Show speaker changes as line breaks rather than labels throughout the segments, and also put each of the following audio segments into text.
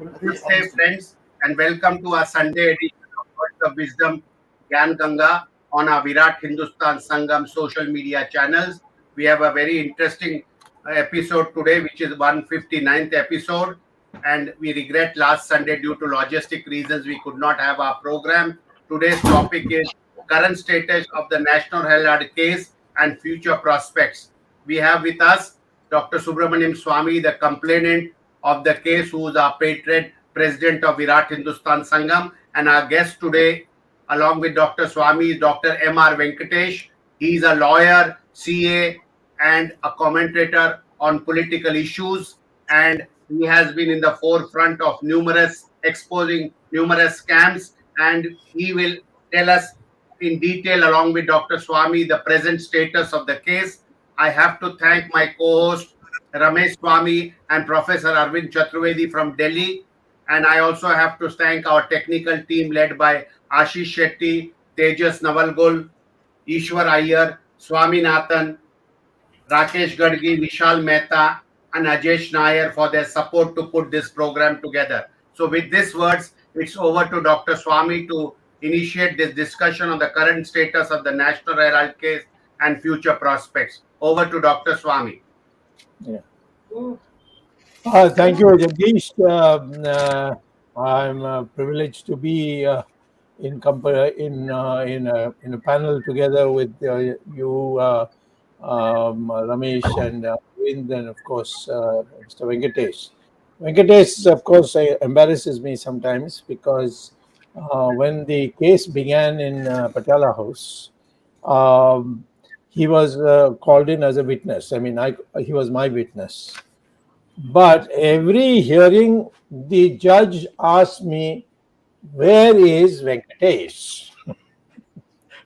Namaste, friends, and welcome to our Sunday edition of Words of Wisdom, Gyan Ganga, on our Virat Hindustan Sangam social media channels. We have a very interesting episode today, which is 159th episode, and we regret last Sunday due to logistic reasons we could not have our program. Today's topic is current status of the National Herald case and future prospects. We have with us Dr. Subramanian Swamy, the complainant of the case, who is our patron, president of Virat Hindustan Sangam, and our guest today, along with Dr. Swamy, is Dr. M.R. Venkatesh. He is a lawyer, CA, and a commentator on political issues, and he has been in the forefront of exposing numerous scams, and he will tell us in detail, along with Dr. Swamy, the present status of the case. I have to thank my co-host Ramesh Swamy and Professor Arvind Chaturvedi from Delhi. And I also have to thank our technical team led by Ashish Shetty, Tejas Navalgul, Ishwar Iyer, Swaminathan, Rakesh Gadgi, Vishal Mehta, and Ajesh Nair for their support to put this program together. So with these words, it's over to Dr. Swamy to initiate this discussion on the current status of the National Herald case and future prospects. Over to Dr. Swamy.
Yeah. Thank you, Jagdish. I'm privileged to be in a panel together with you, Ramesh, and Wind, and of course Mr. Venkatesh. Venkatesh, of course, embarrasses me sometimes because when the case began in Patiala House, he was called in as a witness. I mean, he was my witness. But every hearing, the judge asked me, "Where is Venkatesh?"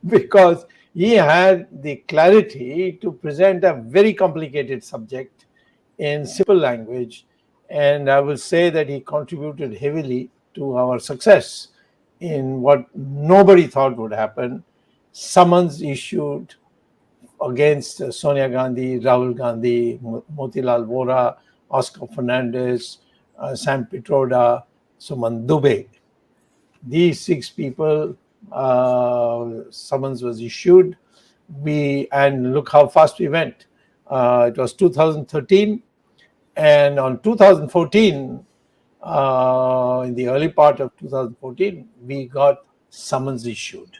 because he had the clarity to present a very complicated subject in simple language. And I will say that he contributed heavily to our success in what nobody thought would happen. Summons issued against Sonia Gandhi, Rahul Gandhi, Motilal Vora, Oscar Fernandez, Sam Pitroda, Suman Dubey. These 6 people, summons was issued. And look how fast we went. It was 2013, and on 2014, in the early part of 2014, we got summons issued.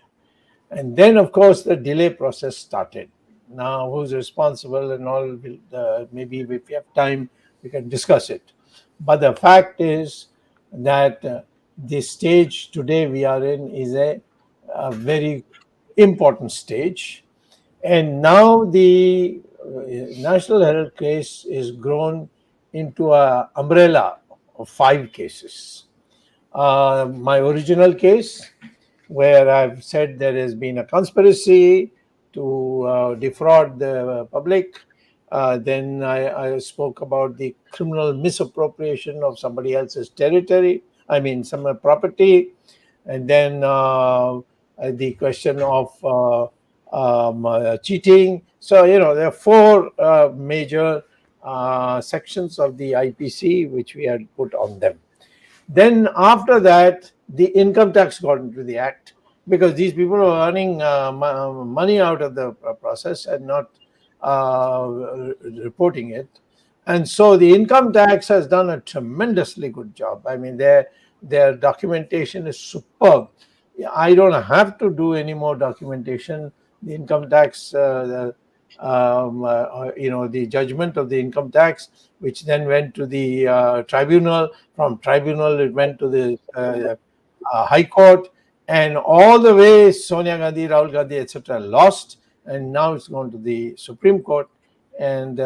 And then, of course, the delay process started. Now, who's responsible and all, maybe if we have time, we can discuss it. But the fact is that the stage today we are in is a very important stage. And now the National Herald case is grown into an umbrella of 5 cases. My original case, where I've said there has been a conspiracy to defraud the public. Then I spoke about the criminal misappropriation of somebody else's territory, some property. And then the question of cheating. So, there are 4 major sections of the IPC which we had put on them. Then after that, the income tax got into the act, because these people are earning money out of the process and not reporting it. And so the income tax has done a tremendously good job. I mean, their documentation is superb. I don't have to do any more documentation. The income tax, the judgment of the income tax, which then went to the tribunal. From tribunal, it went to the High Court, and all the way Sonia Gandhi, Rahul Gandhi, etc. lost, and now it's gone to the Supreme Court, and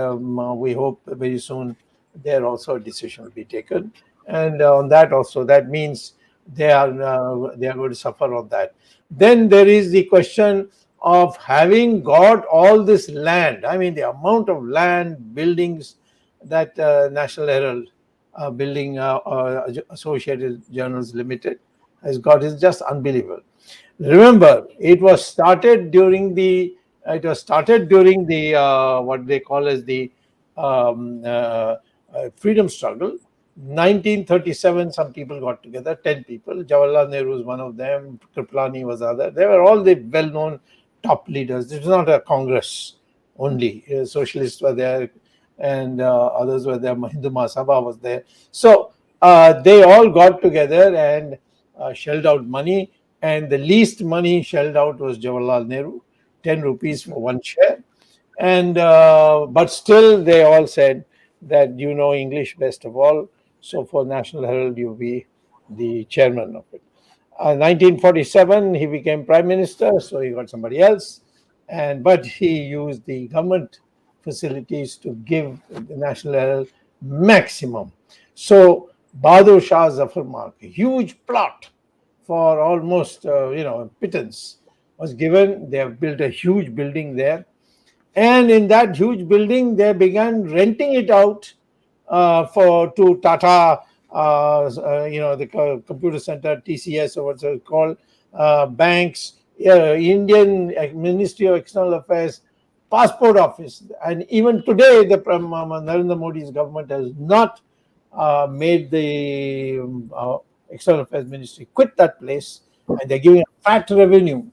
we hope very soon there also a decision will be taken. And on that also, that means they are going to suffer on that. Then there is the question of having got all this land. I mean, the amount of land, buildings that National Herald Building Associated Journals Limited has got is just unbelievable. Remember, it was started during the what they call as the freedom struggle, 1937, some people got together, 10 people. Jawaharlal Nehru was one of them, Kripalani was other. They were all the well-known top leaders. It was not a congress only. Socialists were there, and others were there. Hindu Mahasabha was there. So they all got together and shelled out money, and the least money shelled out was Jawaharlal Nehru, 10 rupees for one share. And but still they all said that you know English best of all, so for National Herald you be the chairman of it. 1947 he became prime minister, so he got somebody else, and but he used the government facilities to give the National Herald maximum. So Bahadur Shah Zafar Mark, a huge plot for almost pittance was given. They have built a huge building there, and in that huge building they began renting it out for to Tata, the computer center, TCS, or what's it called, banks, Indian Ministry of External Affairs, passport office. And even today the Narendra Modi's government has not made the External Affairs Ministry quit that place, and they're giving a fat revenue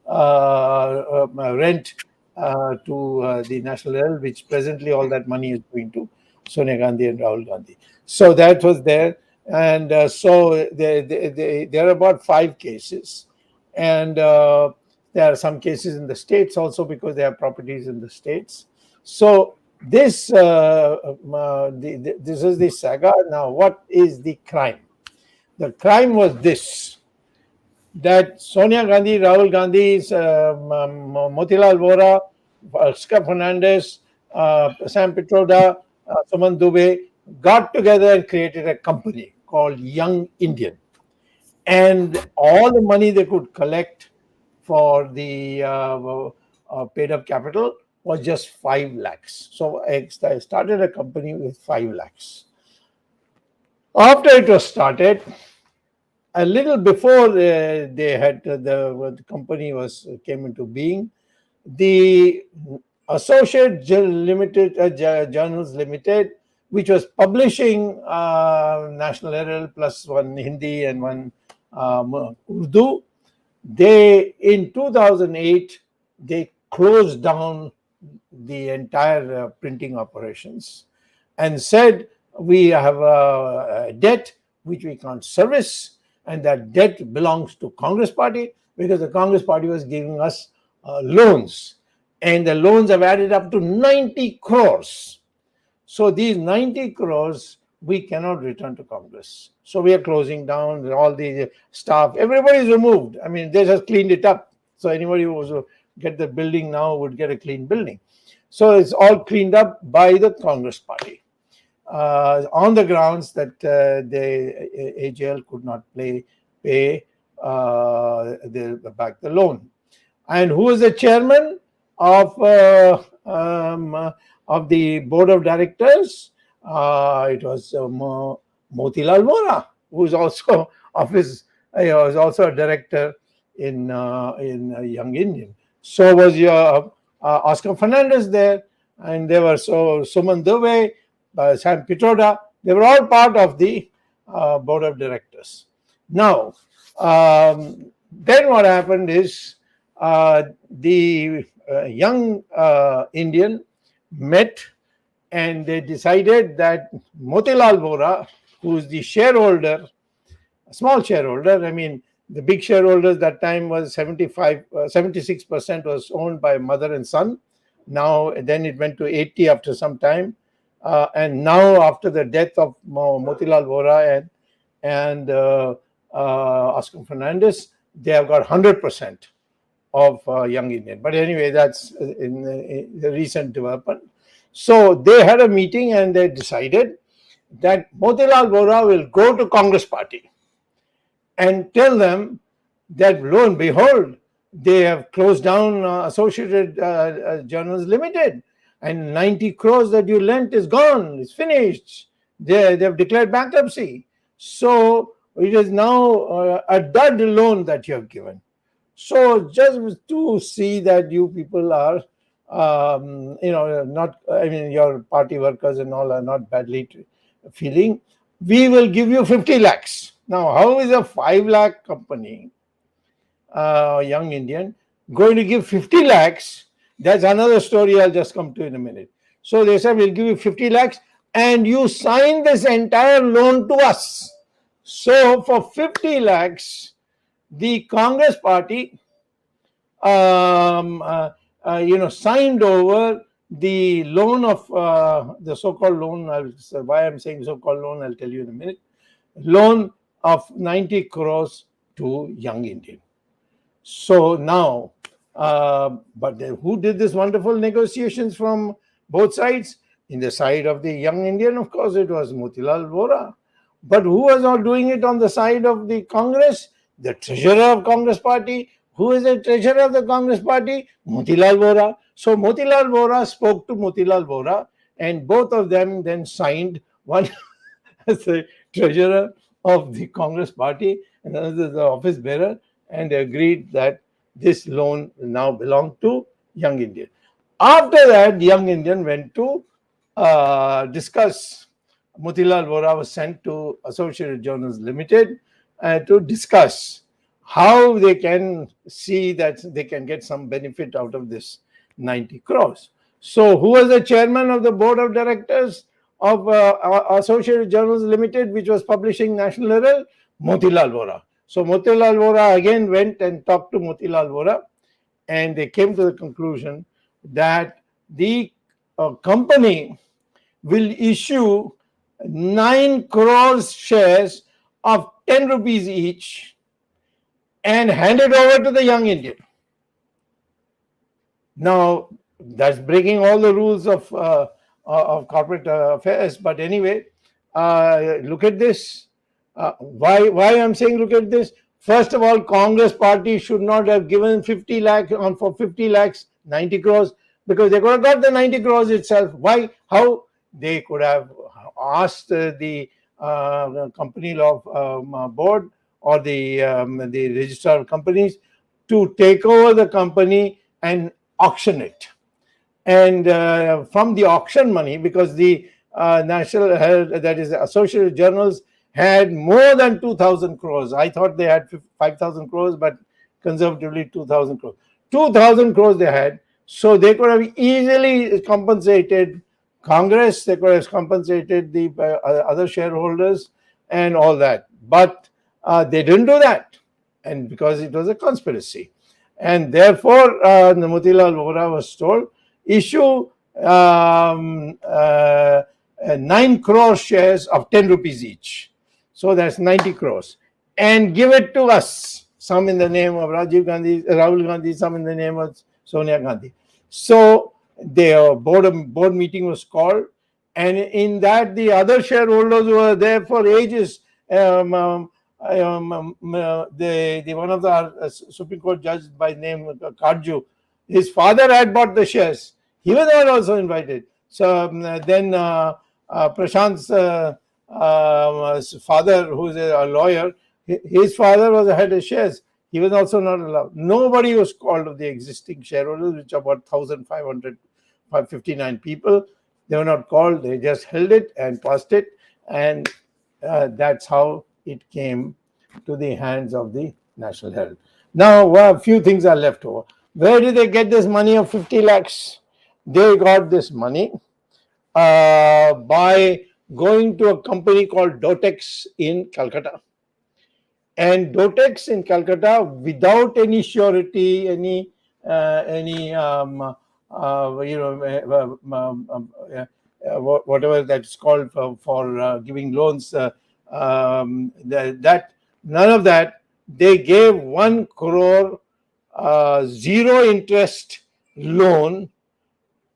rent to the National Herald, which presently all that money is going to Sonia Gandhi and Rahul Gandhi. So that was there. And so there are about 5 cases. And there are some cases in the states also, because they have properties in the states. So this this is the saga. Now, what is the crime? The crime was this: that Sonia Gandhi, Rahul Gandhi, Motilal Vora, Oscar Fernandez, Sam Pitroda, Suman Dubey got together and created a company called Young Indian. And all the money they could collect for the paid up capital was just 5 lakhs. So I started a company with 5 lakhs. After it was started, a little before they had the company came into being, the Associate Journals Limited, which was publishing National Herald plus one Hindi and one Urdu, they in 2008 they closed down the entire printing operations and said, we have a debt which we can't service, and that debt belongs to Congress Party, because the Congress Party was giving us loans, and the loans have added up to 90 crores. So these 90 crores we cannot return to Congress. So we are closing down. All the staff, everybody is removed. I mean, they just cleaned it up. So anybody who was to get the building now would get a clean building. So it's all cleaned up by the Congress Party on the grounds that the AJL could not pay back the loan. And who is the chairman of the board of directors? It was Motilal Vora, who is also was also a director in Young Indian. So was your Oscar Fernandez there, and there were Suman Dubey, Sam Pitroda. They were all part of the board of directors. Now, then what happened is the Young Indian met, and they decided that Motilal Vora, who is the shareholder, a small shareholder, I mean, the big shareholders that time was 76% was owned by mother and son. Now, then it went to 80 after some time. And now, after the death of Motilal Vora and Oscar Fernandez, they have got 100% of Young Indian. But anyway, that's in the recent development. So they had a meeting and they decided that Motilal Vora will go to Congress Party and tell them that, lo and behold, they have closed down Associated Journals Limited, and 90 crores that you lent is gone, it's finished. They have declared bankruptcy. So it is now a dud loan that you have given. So just to see that you people are, not, I mean, your party workers and all are not badly feeling, we will give you 50 lakhs. Now, how is a 5 lakh company, young Indian, going to give 50 lakhs? That's another story I'll just come to in a minute. So they said, we'll give you 50 lakhs and you sign this entire loan to us. So for 50 lakhs, the Congress party signed over the loan of the so-called loan. Why I'm saying so-called loan, I'll tell you in a minute. Loan of 90 crores to Young Indian. So now, but who did this wonderful negotiations from both sides? In the side of the Young Indian, of course, it was Motilal Vora. But who was not doing it on the side of the Congress? The treasurer of Congress party. Who is the treasurer of the Congress party? Motilal Vora. So Motilal Vora spoke to Motilal Vora, and both of them then signed, one as the treasurer of the Congress party and another as the office bearer, and they agreed that this loan now belonged to Young Indian. After that, Young Indian went to discuss. Motilal Vora was sent to Associated Journals Limited to discuss how they can see that they can get some benefit out of this 90 crores. So, who was the chairman of the board of directors of Associated Journals Limited, which was publishing National Herald? Motilal Vora. So, Motilal Vora again went and talked to Motilal Vora, and they came to the conclusion that the company will issue 9 crores shares of 10 rupees each and hand it over to the Young Indian. Now, that's breaking all the rules of corporate affairs. But anyway, look at this. Why I'm saying look at this? First of all, Congress party should not have given 50 lakhs on for 50 lakhs, 90 crores, because they could have got the 90 crores itself. Why? How? They could have asked the company law board or the registrar of companies to take over the company and auction it. And from the auction money, because the National Herald, that is Associated Journals, had more than 2,000 crores. I thought they had 5,000 crores, but conservatively 2,000 crores. 2,000 crores they had. So they could have easily compensated Congress, they could have compensated the other shareholders and all that. But they didn't do that. And because it was a conspiracy. And therefore, Motilal Vora was told, issue 9 crore shares of 10 rupees each. So that's 90 crores. And give it to us. Some in the name of Rajiv Gandhi, Rahul Gandhi, some in the name of Sonia Gandhi. So the board meeting was called. And in that, the other shareholders who were there for ages, the one of the Supreme Court judges by name Karju, his father had bought the shares. He was not also invited. So then Prashant's father, who is a lawyer, his father was head of shares. He was also not allowed. Nobody was called of the existing shareholders, which are about 1,559 people. They were not called. They just held it and passed it. And that's how it came to the hands of the National Herald. Now, a few things are left over. Where did they get this money of 50 lakhs? They got this money by going to a company called Dotex in Calcutta. And Dotex in Calcutta, without any surety, whatever that's called for giving loans, that none of that, they gave 1 crore zero interest loan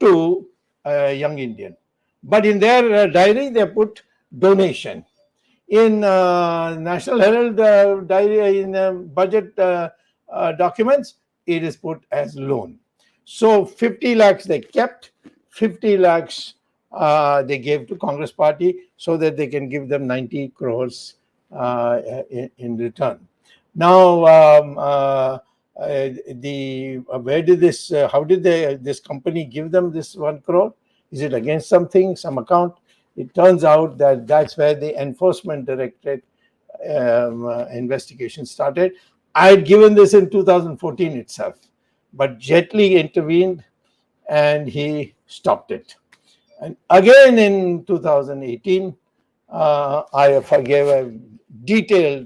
to Young Indian. But in their diary, they put donation. In National Herald diary, in budget documents, it is put as loan. So 50 lakhs they kept, 50 lakhs they gave to Congress party so that they can give them 90 crores in return. Now, where did this? How did this company give them this 1 crore? Is it against something, some account? it turns out that that's where the Enforcement Directorate investigation started. I had given this in 2014 itself, but Jet Li intervened and he stopped it. And again in 2018, I gave a detailed,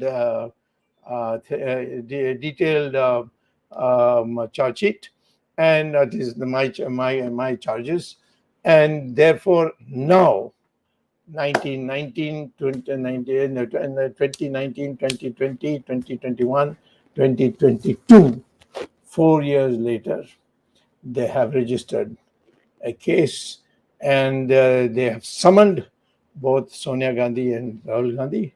detailed charge sheet, and it is my charges, and therefore now 1919, 2019, 2020, 2021, 2022, 4 years later, they have registered a case, and they have summoned both Sonia Gandhi and Rahul Gandhi,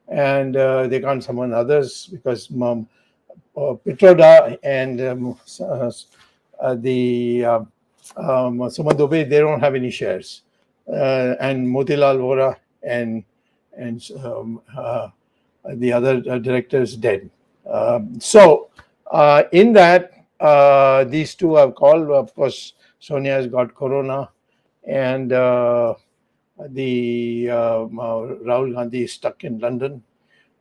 and they can't summon others because Petroda and the Sumant Dubey, they don't have any shares, and Motilal Vora and the other director is dead. So in that, these two have called. Of course, Sonia has got corona, and the Rahul Gandhi is stuck in London,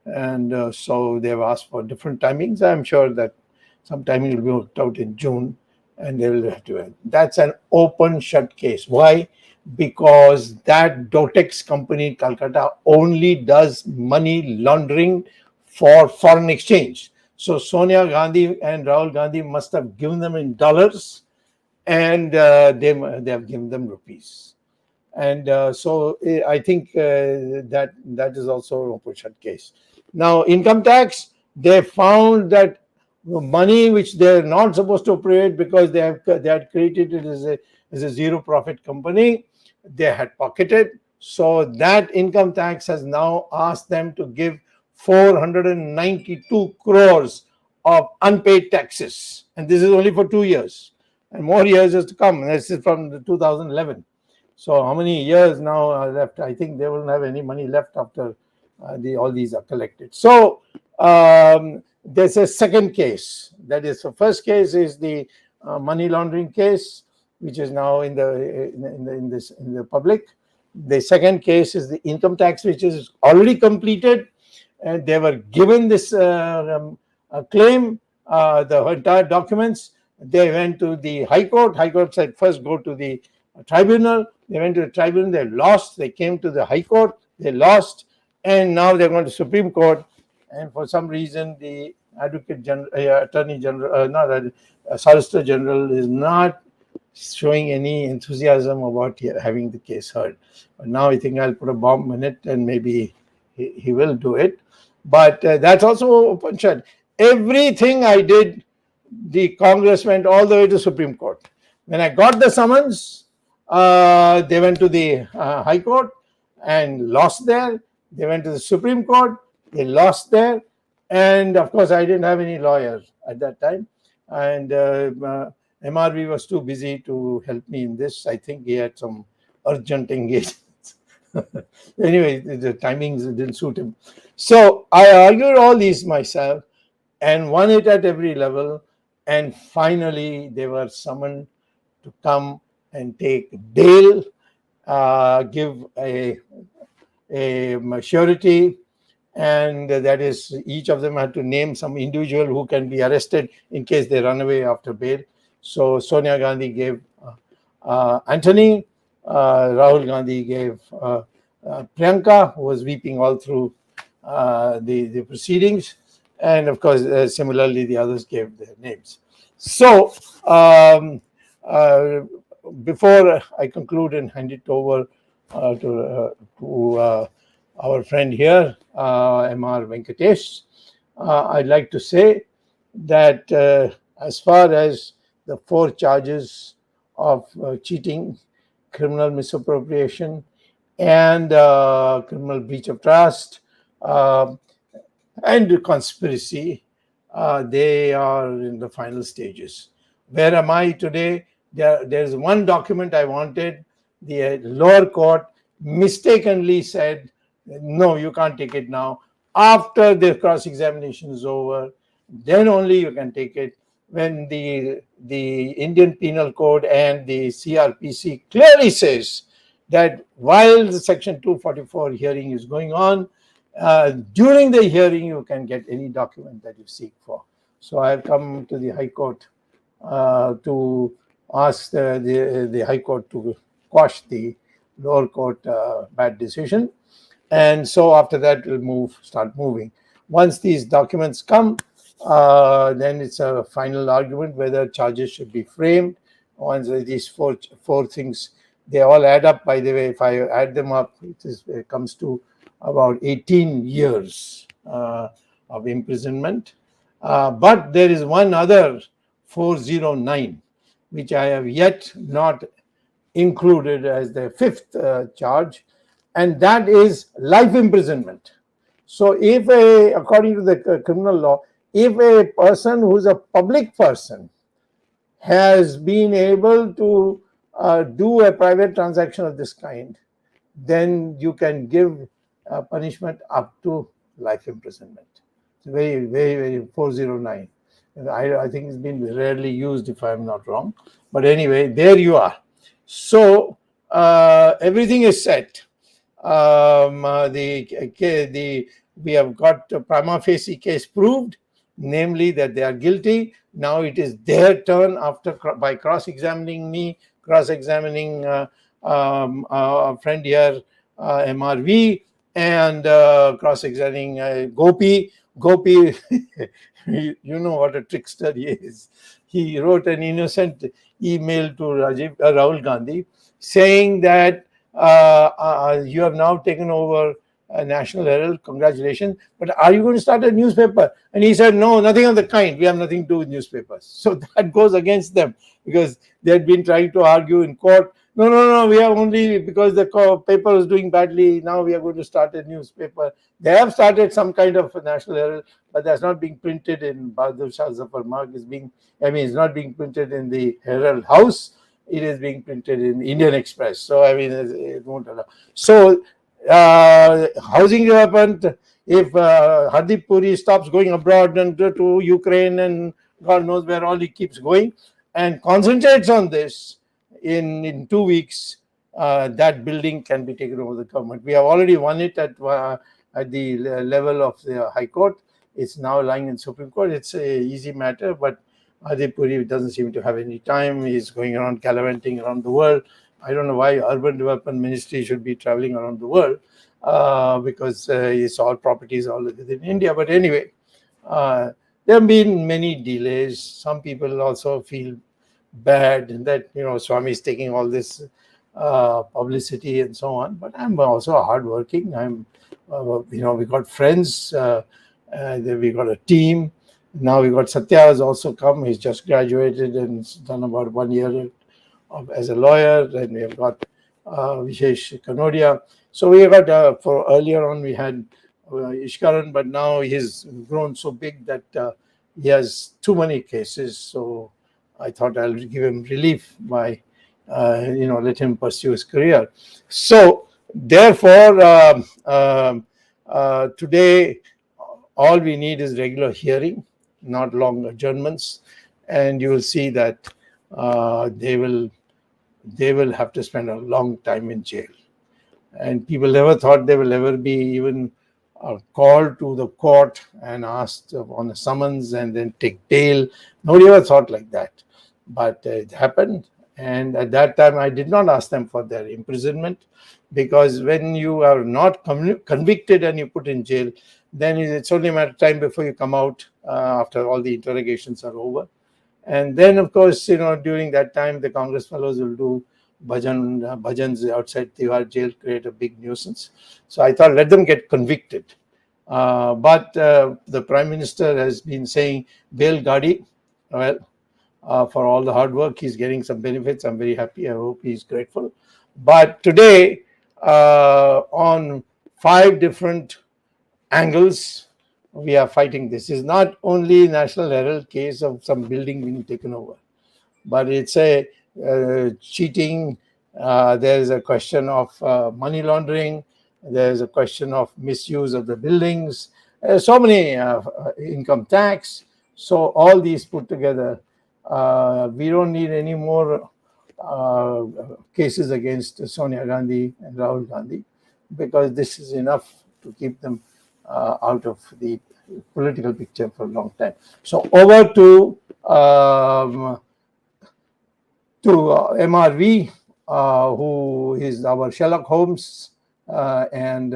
and so they've asked for different timings. I'm sure that some timing will be worked out in June, and they will have to. That's an open shut case. Why? Because that Dotex company in Calcutta only does money laundering for foreign exchange. So Sonia Gandhi and Rahul Gandhi must have given them in dollars, and they have given them rupees. And so I think that is also an open shut case. Now, income tax, they found that money which they're not supposed to operate because they had created it as a zero profit company, they had pocketed. So that income tax has now asked them to give 492 crores of unpaid taxes, and this is only for 2 years, and more years is to come. This is from 2011. So how many years now are left? I think they won't have any money left after all these are collected. So there's a second case. That is, the first case is the money laundering case, which is now in the public. The second case is the income tax, which is already completed, and they were given this claim, the entire documents. They went to the High Court. High Court said first go to the tribunal. They went to the tribunal. They lost. They came to the High Court. They lost, and now they're going to Supreme Court. And for some reason, the Advocate General, Attorney General, Solicitor General is not showing any enthusiasm about having the case heard. But now I think I'll put a bomb in it, and maybe he will do it. But that's also open shut. Everything I did, the Congress went all the way to Supreme Court. When I got the summons, they went to the High Court and lost there. They went to the Supreme Court. They lost there. And of course, I didn't have any lawyer at that time. And MRV was too busy to help me in this. I think he had some urgent engagements. Anyway, the timings didn't suit him. So I argued all these myself and won it at every level. And finally, they were summoned to come and take bail, give a surety, and that is, each of them had to name some individual who can be arrested in case they run away after bail. So Sonia Gandhi gave Anthony, Rahul Gandhi gave Priyanka, who was weeping all through the proceedings, and of course, similarly, the others gave their names. So before I conclude and hand it over to our friend here, M.R. Venkatesh, I'd like to say that as far as the 4 charges of cheating, criminal misappropriation, and criminal breach of trust, and conspiracy, they are in the final stages. Where am I today? There's one document I wanted. The lower court mistakenly said, no, you can't take it now. After the cross-examination is over, then only you can take it. When the Indian Penal Code and the CRPC clearly says that while the Section 244 hearing is going on, during the hearing you can get any document that you seek for. So I have come to the High Court to ask the High Court to quash the lower court bad decision. And so after that, we'll start moving. Once these documents come, then it's a final argument whether charges should be framed. Once these four things, they all add up. By the way, if I add them up, it comes to about 18 years of imprisonment. But there is one other 409, which I have yet not included as the fifth charge, and that is life imprisonment. So, according to the criminal law, if a person who's a public person has been able to do a private transaction of this kind, then you can give punishment up to life imprisonment. It's very, very, very 409. I think it's been rarely used, if I'm not wrong. But anyway, there you are. So everything is set. We have got a prima facie case proved, namely that they are guilty. Now it is their turn by cross-examining me, cross-examining a friend here, MRV, and cross-examining Gopi. Gopi, you know what a trickster he is. He wrote an innocent email to Rahul Gandhi saying that you have now taken over National Herald, congratulations, but are you going to start a newspaper? And he said, no, nothing of the kind. We have nothing to do with newspapers. So that goes against them, because they had been trying to argue in court. No, we have only, because the paper is doing badly, now we are going to start a newspaper. They have started some kind of a National Herald, but that's not being printed in Bahadur Shah Zafar Marg. It's not being printed in the Herald House. It is being printed in Indian Express. So, it won't allow. So, housing development, if Hardeep Puri stops going abroad and to Ukraine and God knows where all he keeps going, and concentrates on this, in 2 weeks, that building can be taken over the government. We have already won it at the level of the High Court. It's now lying in Supreme Court. It's a easy matter, but Hardeep Puri doesn't seem to have any time. He's going around gallivanting around the world. I don't know why Urban Development Ministry should be traveling around the world, because it's all properties all within India. But anyway, there have been many delays. Some people also feel bad that Swamy is taking all this publicity and so on. But I'm also hardworking. We got friends. We got a team. Now we got Satya has also come. He's just graduated and done about 1 year as a lawyer. And we have got Vishesh Kanodia. So we have got, for earlier on we had Ishkaran, but now he's grown so big that he has too many cases. So I thought I'll give him relief by, let him pursue his career. So therefore, today, all we need is regular hearing, not long adjournments, and you will see that they will have to spend a long time in jail. And people never thought they will ever be even called to the court and asked on a summons and then take bail. Nobody ever thought like that. But it happened. And at that time, I did not ask them for their imprisonment, because when you are not convicted and you put in jail, then it's only a matter of time before you come out after all the interrogations are over. And then, of course, during that time, the Congress fellows will do bhajans outside Tihar jail, create a big nuisance. So I thought, let them get convicted. But the Prime Minister has been saying, bail Gadi. Well, for all the hard work, he's getting some benefits. I'm very happy. I hope he's grateful. But today, on 5 different angles, we are fighting. This is not only National Herald case of some building being taken over, but it's a cheating. There's a question of money laundering. There's a question of misuse of the buildings. So many income tax. So all these put together, we don't need any more cases against Sonia Gandhi and Rahul Gandhi, because this is enough to keep them out of the political picture for a long time. So over to MRV, who is our Sherlock Holmes, and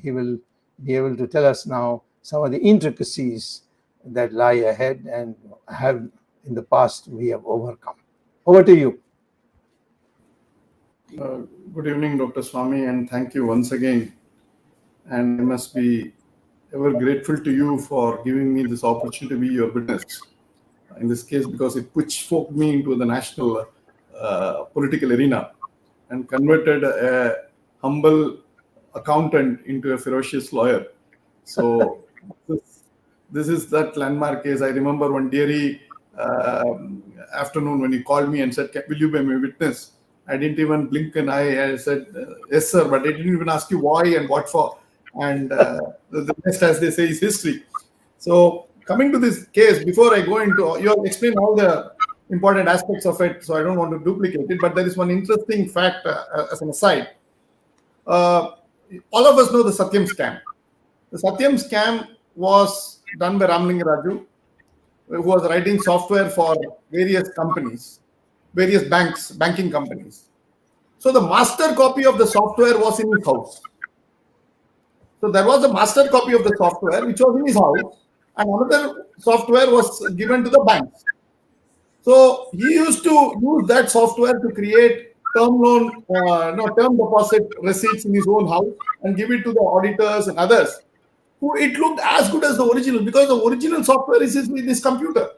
he will be able to tell us now some of the intricacies that lie ahead and have in the past we have overcome. Over to you.
Good evening, Dr. Swamy, and thank you once again. And I must be ever grateful to you for giving me this opportunity to be your witness in this case, because it pitchforked me into the national political arena and converted a humble accountant into a ferocious lawyer. So this is that landmark case. I remember one deary afternoon when he called me and said, "Will you be my witness?" I didn't even blink an eye. I said, "Yes, sir," but I didn't even ask you why and what for. And the rest, as they say, is history. So coming to this case, before I go into, you have explained all the important aspects of it, so I don't want to duplicate it, but there is one interesting fact as an aside. All of us know the Satyam scam. The Satyam scam was done by Ramlinga Raju, who was writing software for various companies, various banking companies. So the master copy of the software was in his house. So there was a master copy of the software which was in his house, and another software was given to the banks. So he used to use that software to create term deposit receipts in his own house and give it to the auditors and others. It looked as good as the original, because the original software is in this computer.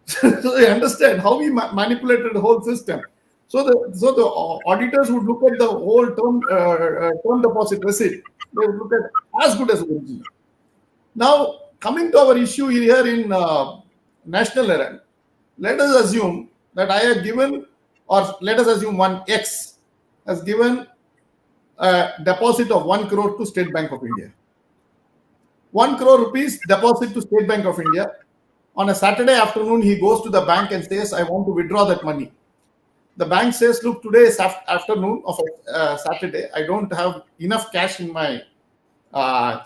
So I understand how he manipulated the whole system. So the auditors would look at the whole term deposit receipt. They would look at as good as the original. Now, coming to our issue here in National Herald, let us assume that I have given, or let us assume one X has given a deposit of 1 crore to State Bank of India. 1 crore rupees deposit to State Bank of India. On a Saturday afternoon, he goes to the bank and says, "I want to withdraw that money." The bank says, "Look, today is afternoon of Saturday. I don't have enough cash in my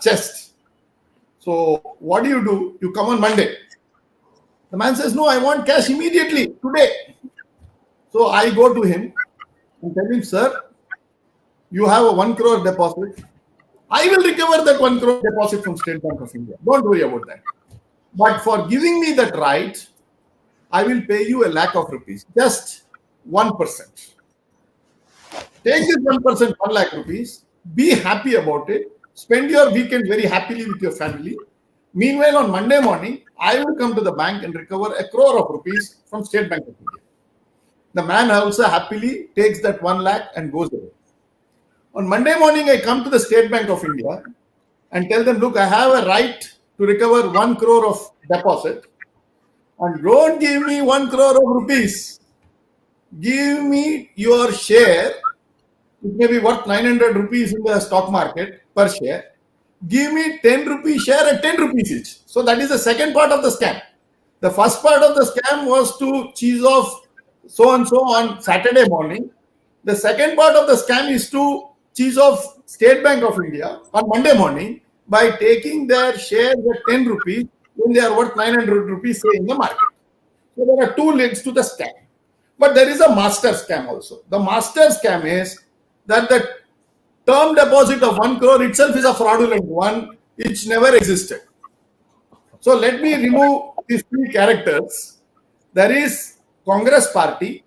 chest. So what do? You come on Monday." The man says, "No, I want cash immediately, today." So I go to him and tell him, "Sir, you have a 1 crore deposit. I will recover that 1 crore deposit from State Bank of India. Don't worry about that. But for giving me that right, I will pay you a lakh of rupees, just 1%. Take this 1%, 1 lakh rupees, be happy about it, spend your weekend very happily with your family. Meanwhile, on Monday morning, I will come to the bank and recover 1 crore of rupees from State Bank of India." The man also happily takes that 1 lakh and goes away. On Monday morning, I come to the State Bank of India and tell them, "Look, I have a right to recover 1 crore of deposit, and don't give me 1 crore of rupees. Give me your share. It may be worth 900 rupees in the stock market per share. Give me 10 rupees share at 10 rupees each." So that is the second part of the scam. The first part of the scam was to cheese off so-and-so on Saturday morning. The second part of the scam is to cheese off State Bank of India on Monday morning by taking their shares at 10 rupees when they are worth 900 rupees, say, in the market. So there are two legs to the scam. But there is a master scam also. The master scam is that the term deposit of 1 crore itself is a fraudulent one, which never existed. So let me remove these three characters. There is Congress Party,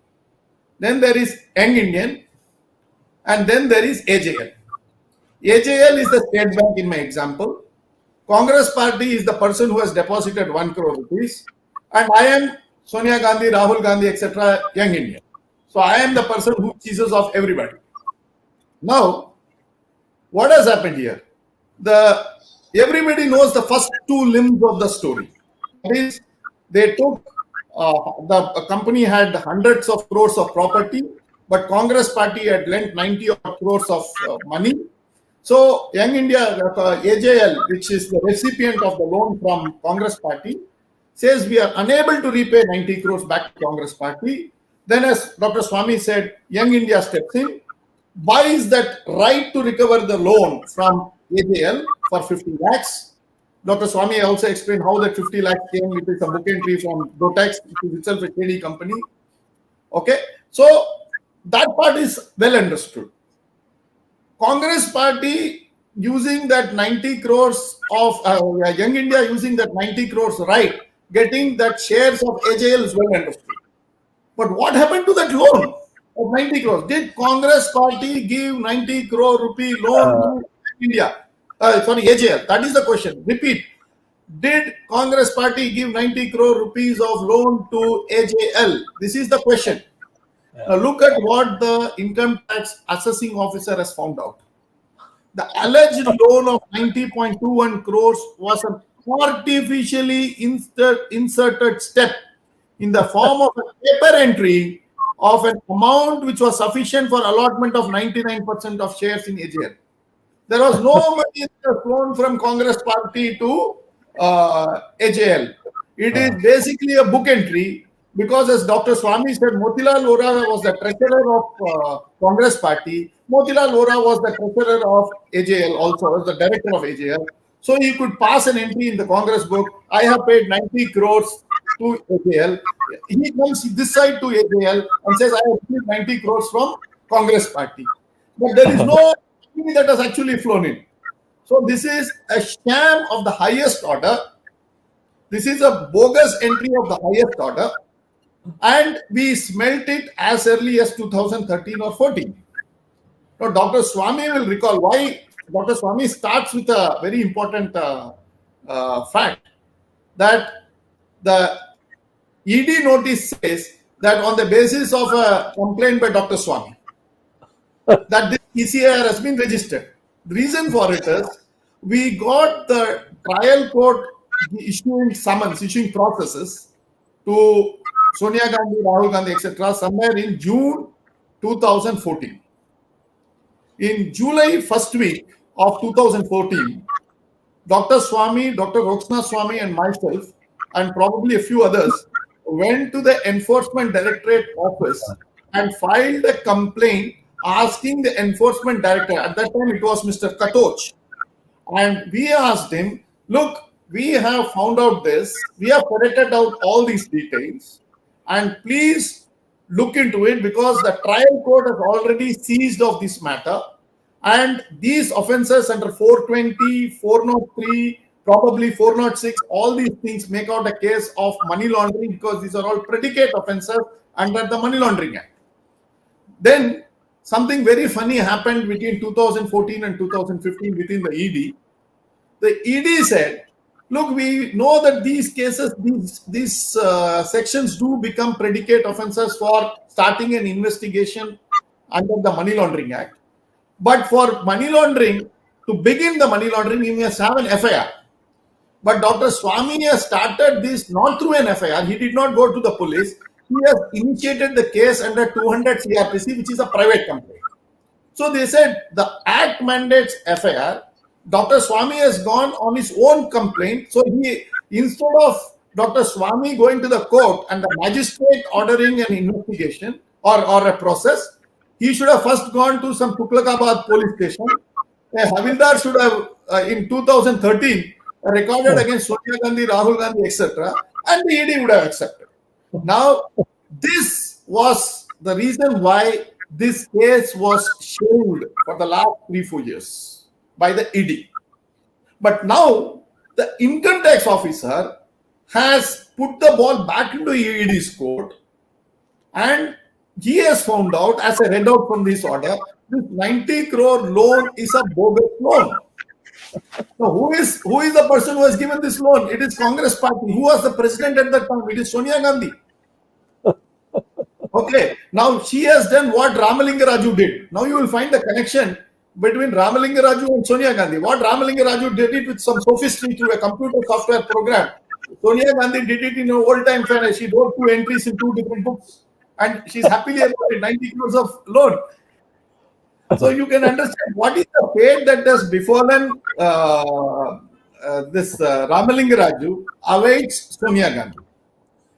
then there is Young Indian, and then there is AJL. AJL is the State Bank in my example. Congress Party is the person who has deposited 1 crore rupees, and I am Sonia Gandhi, Rahul Gandhi, etc., Young Indian. So I am the person who cheeses off everybody. Now, what has happened here? Everybody knows the first two limbs of the story. That is, they took the company had hundreds of crores of property, but Congress Party had lent 90 crores of money. So Young India, AJL, which is the recipient of the loan from Congress Party, says we are unable to repay 90 crores back to Congress Party. Then, as Dr. Swamy said, Young India steps in, buys that right to recover the loan from AJL for 50 lakhs. Dr. Swamy also explained how that 50 lakhs came. It is a book entry from Dotex, which is itself a shady company. Okay, so that part is well understood. Congress party using that 90 crores of Young India using that 90 crores right, getting that shares of AJL is well understood. But what happened to that loan of 90 crores? Did Congress party give 90 crore rupee loan to India? AJL. That is the question. Repeat. Did Congress party give 90 crore rupees of loan to AJL? This is the question. Now look at what the income tax assessing officer has found out. The alleged loan of 90.21 crores was an artificially inserted step in the form of a paper entry of an amount which was sufficient for allotment of 99% of shares in AJL. There was no money flown from Congress party to AJL. It is basically a book entry because, as Dr. Swamy said, Motilal Vora was the treasurer of Congress party. Motilal Vora was the treasurer of AJL also, was the director of AJL. So he could pass an entry in the Congress book. I have paid 90 crores to AJL. He comes this side to AJL and says, I have received 90 crores from Congress party. But there is no money that has actually flown in. So this is a sham of the highest order. This is a bogus entry of the highest order. And we smelt it as early as 2013 or 14. Now, Dr. Swamy will recall why Dr. Swamy starts with a very important fact that the ED notice says that on the basis of a complaint by Dr. Swamy, that this ECIR has been registered. The reason for it is we got the trial court issuing summons, issuing processes to Sonia Gandhi, Rahul Gandhi, etc., somewhere in June 2014. In July first week of 2014, Dr. Swamy, Dr. Roxana Swamy, and myself, and probably a few others, went to the Enforcement Directorate office and filed a complaint asking the Enforcement Director, at that time it was Mr. Katoch, and we asked him, look, we have found out this, we have ferreted out all these details, and please look into it because the trial court has already seized of this matter, and these offences under 420, 403, probably 406, all these things make out a case of money laundering because these are all predicate offences under the Money Laundering Act. Then something very funny happened between 2014 and 2015 within the ED. The ED said, look, we know that these cases, these sections do become predicate offences for starting an investigation under the Money Laundering Act. But for money laundering, to begin the money laundering, you must have an FIR. But Dr. Swamy has started this not through an FIR. He did not go to the police. He has initiated the case under 200 CRPC, which is a private complaint. So they said the Act mandates FIR. Dr. Swamy has gone on his own complaint. So he, instead of Dr. Swamy going to the court and the magistrate ordering an investigation or a process, he should have first gone to some Tuklakabad police station. A Havildar should have, in 2013, recorded against Sonia Gandhi, Rahul Gandhi, etc. And the ED would have accepted. Now, this was the reason why this case was shelved for the last 3-4 years by the ED. But now, the income tax officer has put the ball back into ED's court, and he has found out, as I read out from this order, this 90 crore loan is a bogus loan. So who is the person who has given this loan? It is Congress party. Who was the president at that time? It is Sonia Gandhi. Okay, now she has done what Ramalinga Raju did. Now you will find the connection between Ramalinga Raju and Sonia Gandhi. What Ramalinga Raju did it with some sophistry through a computer software program. Sonia Gandhi did it in an old-time fashion. She wrote 2 entries in 2 different books. And she's happily about 90 crores of loan. So you can understand what is the fate that has befallen this Ramalinga Raju awaits Sonia Gandhi.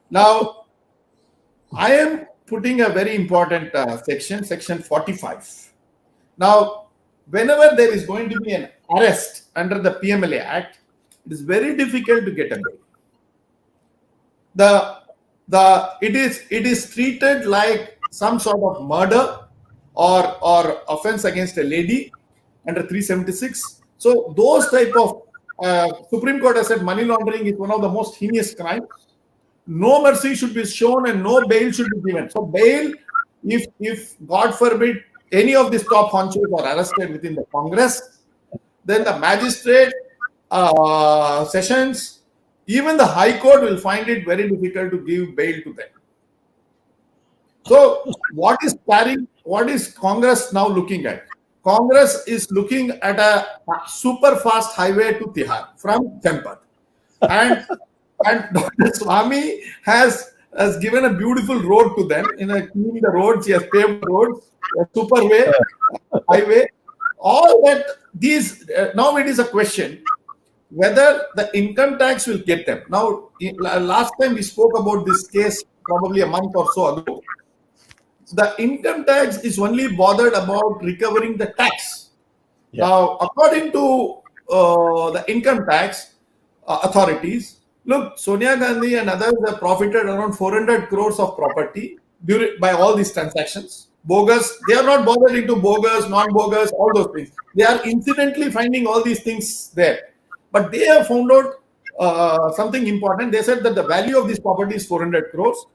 Now, I am putting a very important section, section 45. Now, whenever there is going to be an arrest under the PMLA Act, it is very difficult to get a bail. It is treated like some sort of murder or offense against a lady under 376. So those type of Supreme Court has said money laundering is one of the most heinous crimes. No mercy should be shown and no bail should be given. So bail, if God forbid any of these top honchos are arrested within the Congress, then the magistrate, sessions, even the High Court will find it very difficult to give bail to them. So what is Congress now looking at? Congress is looking at a super fast highway to Tihar from Janpat. And Dr. Swamy has given a beautiful road to them. Cleaning the roads, he has paved the roads, a super way, highway. All that, these, now it is a question whether the income tax will get them. Now, last time we spoke about this case probably a month or so ago. The income tax is only bothered about recovering the tax. Yeah. Now, according to the income tax authorities, look, Sonia Gandhi and others have profited around 400 crores of property by all these transactions. Bogus, they are not bothered into bogus, non-bogus, all those things. They are incidentally finding all these things there. But they have found out something important. They said that the value of this property is 400 crores.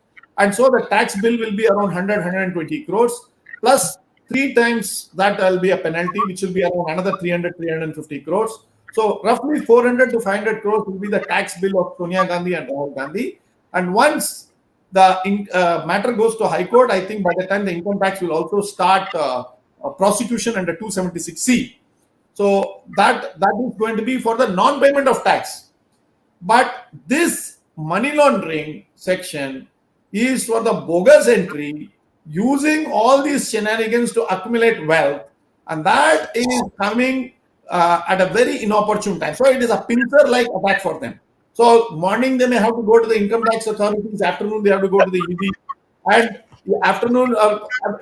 And so the tax bill will be around 120 crores. Plus 3 times that will be a penalty, which will be around another 350 crores. So roughly 400 to 500 crores will be the tax bill of Sonia Gandhi and Rahul Gandhi. And once the matter goes to High Court, I think by the time the income tax will also start a prosecution under 276C. So that is going to be for the non-payment of tax. But this money laundering section is for the bogus entry, using all these shenanigans to accumulate wealth, and that is coming at a very inopportune time. So it is a pincer-like attack for them. So morning they may have to go to the income tax authorities, afternoon they have to go to the ED, and afternoon,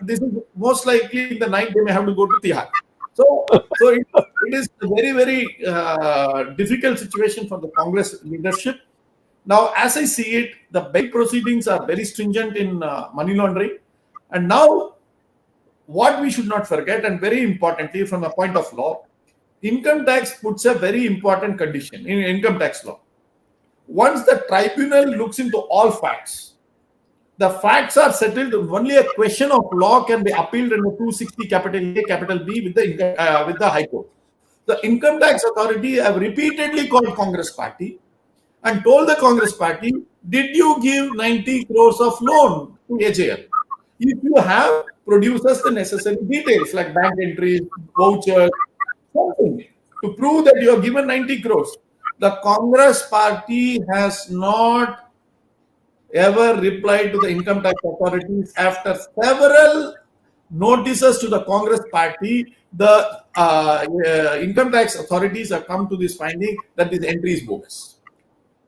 this is most likely in the night they may have to go to Tihar. So it is a very, very difficult situation for the Congress leadership. Now, as I see it, the bail proceedings are very stringent in money laundering. And now, what we should not forget, and very importantly from the point of law, income tax puts a very important condition in income tax law. Once the tribunal looks into all facts, the facts are settled, only a question of law can be appealed under 260 capital A, capital B with the High Court. The income tax authority have repeatedly called Congress party and told the Congress party, did you give 90 crores of loan to AJL? If you have, produce us the necessary details like bank entries, vouchers, something to prove that you have given 90 crores. The Congress party has not ever replied to the income tax authorities. After several notices to the Congress party, the income tax authorities have come to this finding that this entry is bogus.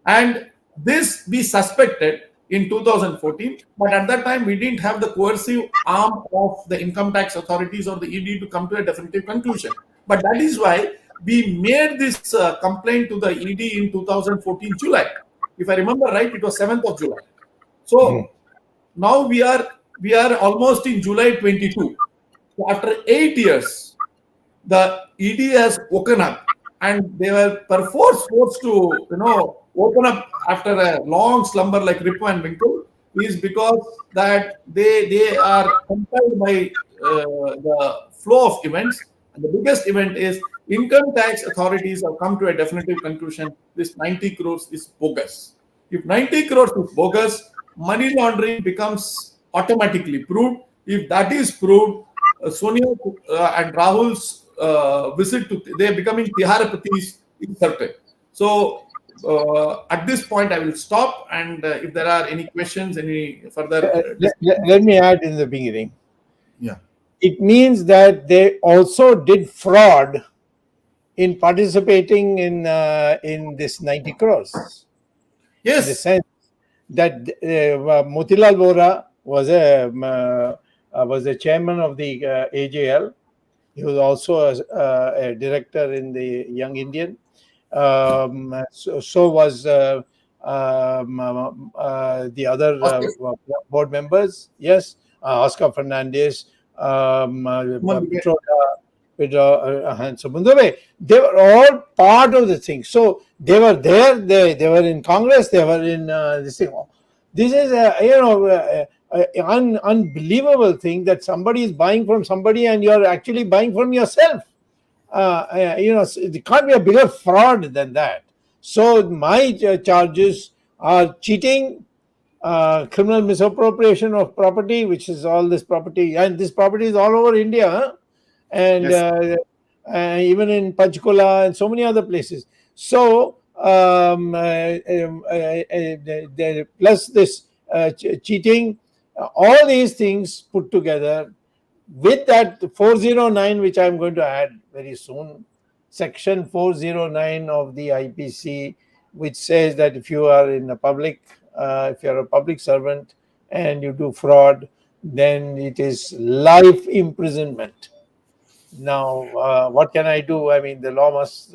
And this we suspected in 2014, but at that time we didn't have the coercive arm of the income tax authorities or the ED to come to a definitive conclusion. But that is why we made this complaint to the ED in 2014 July. If I remember right, it was 7th of July. So now we are almost in July 22. So after 8 years, the ED has woken up, and they were perforce forced to open up after a long slumber like Ripu and Winkle, is because that they are compelled by the flow of events. And the biggest event is income tax authorities have come to a definitive conclusion: this 90 crores is bogus. If 90 crores is bogus, money laundering becomes automatically proved. If that is proved, Sonia and Rahul's visit to, they are becoming Tiharapatis is certain. So at this point, I will stop. And if there are any questions, any further.
Let me add in the beginning.
Yeah.
It means that they also did fraud in participating in this 90 crores.
Yes.
In the sense that Motilal Vora was a chairman of the AJL. He was also a director in the Young Indian. So was the other board members. Yes, Oscar Fernandez, and so they were all part of the thing. So they were there. They were in Congress. They were in this thing. This is an unbelievable thing that somebody is buying from somebody and you're actually buying from yourself. It can't be a bigger fraud than that. So my charges are cheating, criminal misappropriation of property, which is all this property, and this property is all over India, huh? And
Yes.
Even in Panchkula and so many other places. So plus this cheating, all these things put together with that 409, which I'm going to add very soon, section 409 of the IPC, which says that if you are in a public, if you're a public servant and you do fraud, then it is life imprisonment. Now, what can I do? I mean, the law must,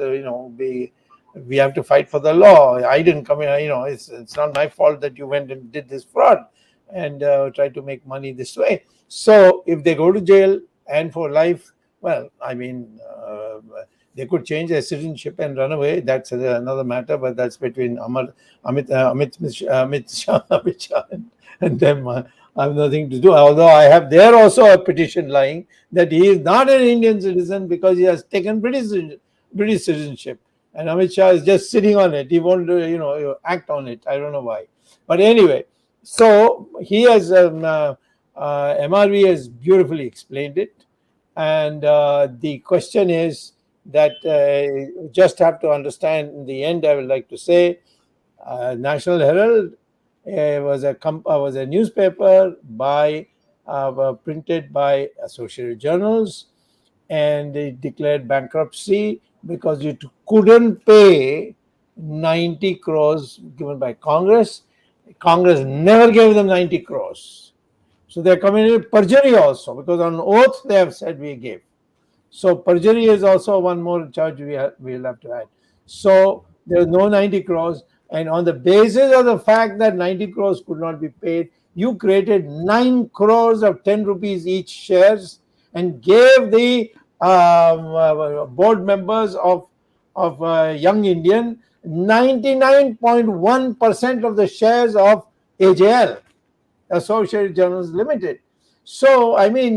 be. We have to fight for the law. I didn't come in. It's not my fault that you went and did this fraud and tried to make money this way. So, if they go to jail and for life, well, I mean, they could change their citizenship and run away. That's another matter, but that's between Amit Shah and them. I have nothing to do. Although I have there also a petition lying that he is not an Indian citizen because he has taken British citizenship, and Amit Shah is just sitting on it. He won't, act on it. I don't know why, but anyway. So he has MRV has beautifully explained it, and the question is that just have to understand. In the end, I would like to say, National Herald was a newspaper printed by Associated Journals, and it declared bankruptcy because it couldn't pay 90 crores given by Congress. Congress never gave them 90 crores. So they're committing perjury also, because on oath they have said we gave. So perjury is also one more charge we'll have to add. So there's no 90 crores. And on the basis of the fact that 90 crores could not be paid, you created 9 crores of 10 rupees each shares and gave the board members of Young Indian 99.1% of the shares of AJL, Associated Journals Limited. So, I mean,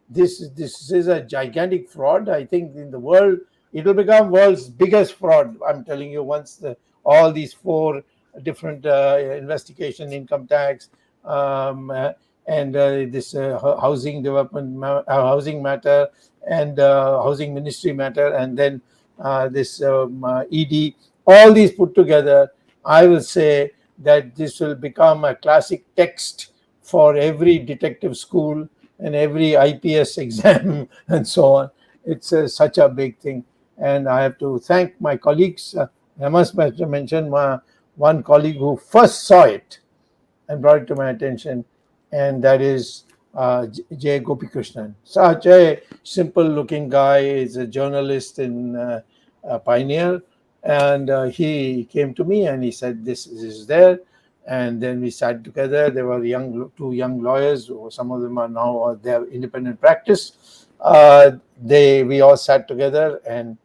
this is a gigantic fraud. I think in the world, it will become world's biggest fraud. I'm telling you, once all these 4 different investigation, income tax, and this housing development, housing matter, and housing ministry matter, and then this ED, all these put together, I will say that this will become a classic text for every detective school and every IPS exam and so on. It's such a big thing. And I have to thank my colleagues. I must mention one colleague who first saw it and brought it to my attention, and that is J. Gopikrishnan. Such a simple-looking guy. He's a journalist in Pioneer, and he came to me and he said, "This is there." And then we sat together. There were 2 young lawyers. Some of them are now they have independent practice. We all sat together and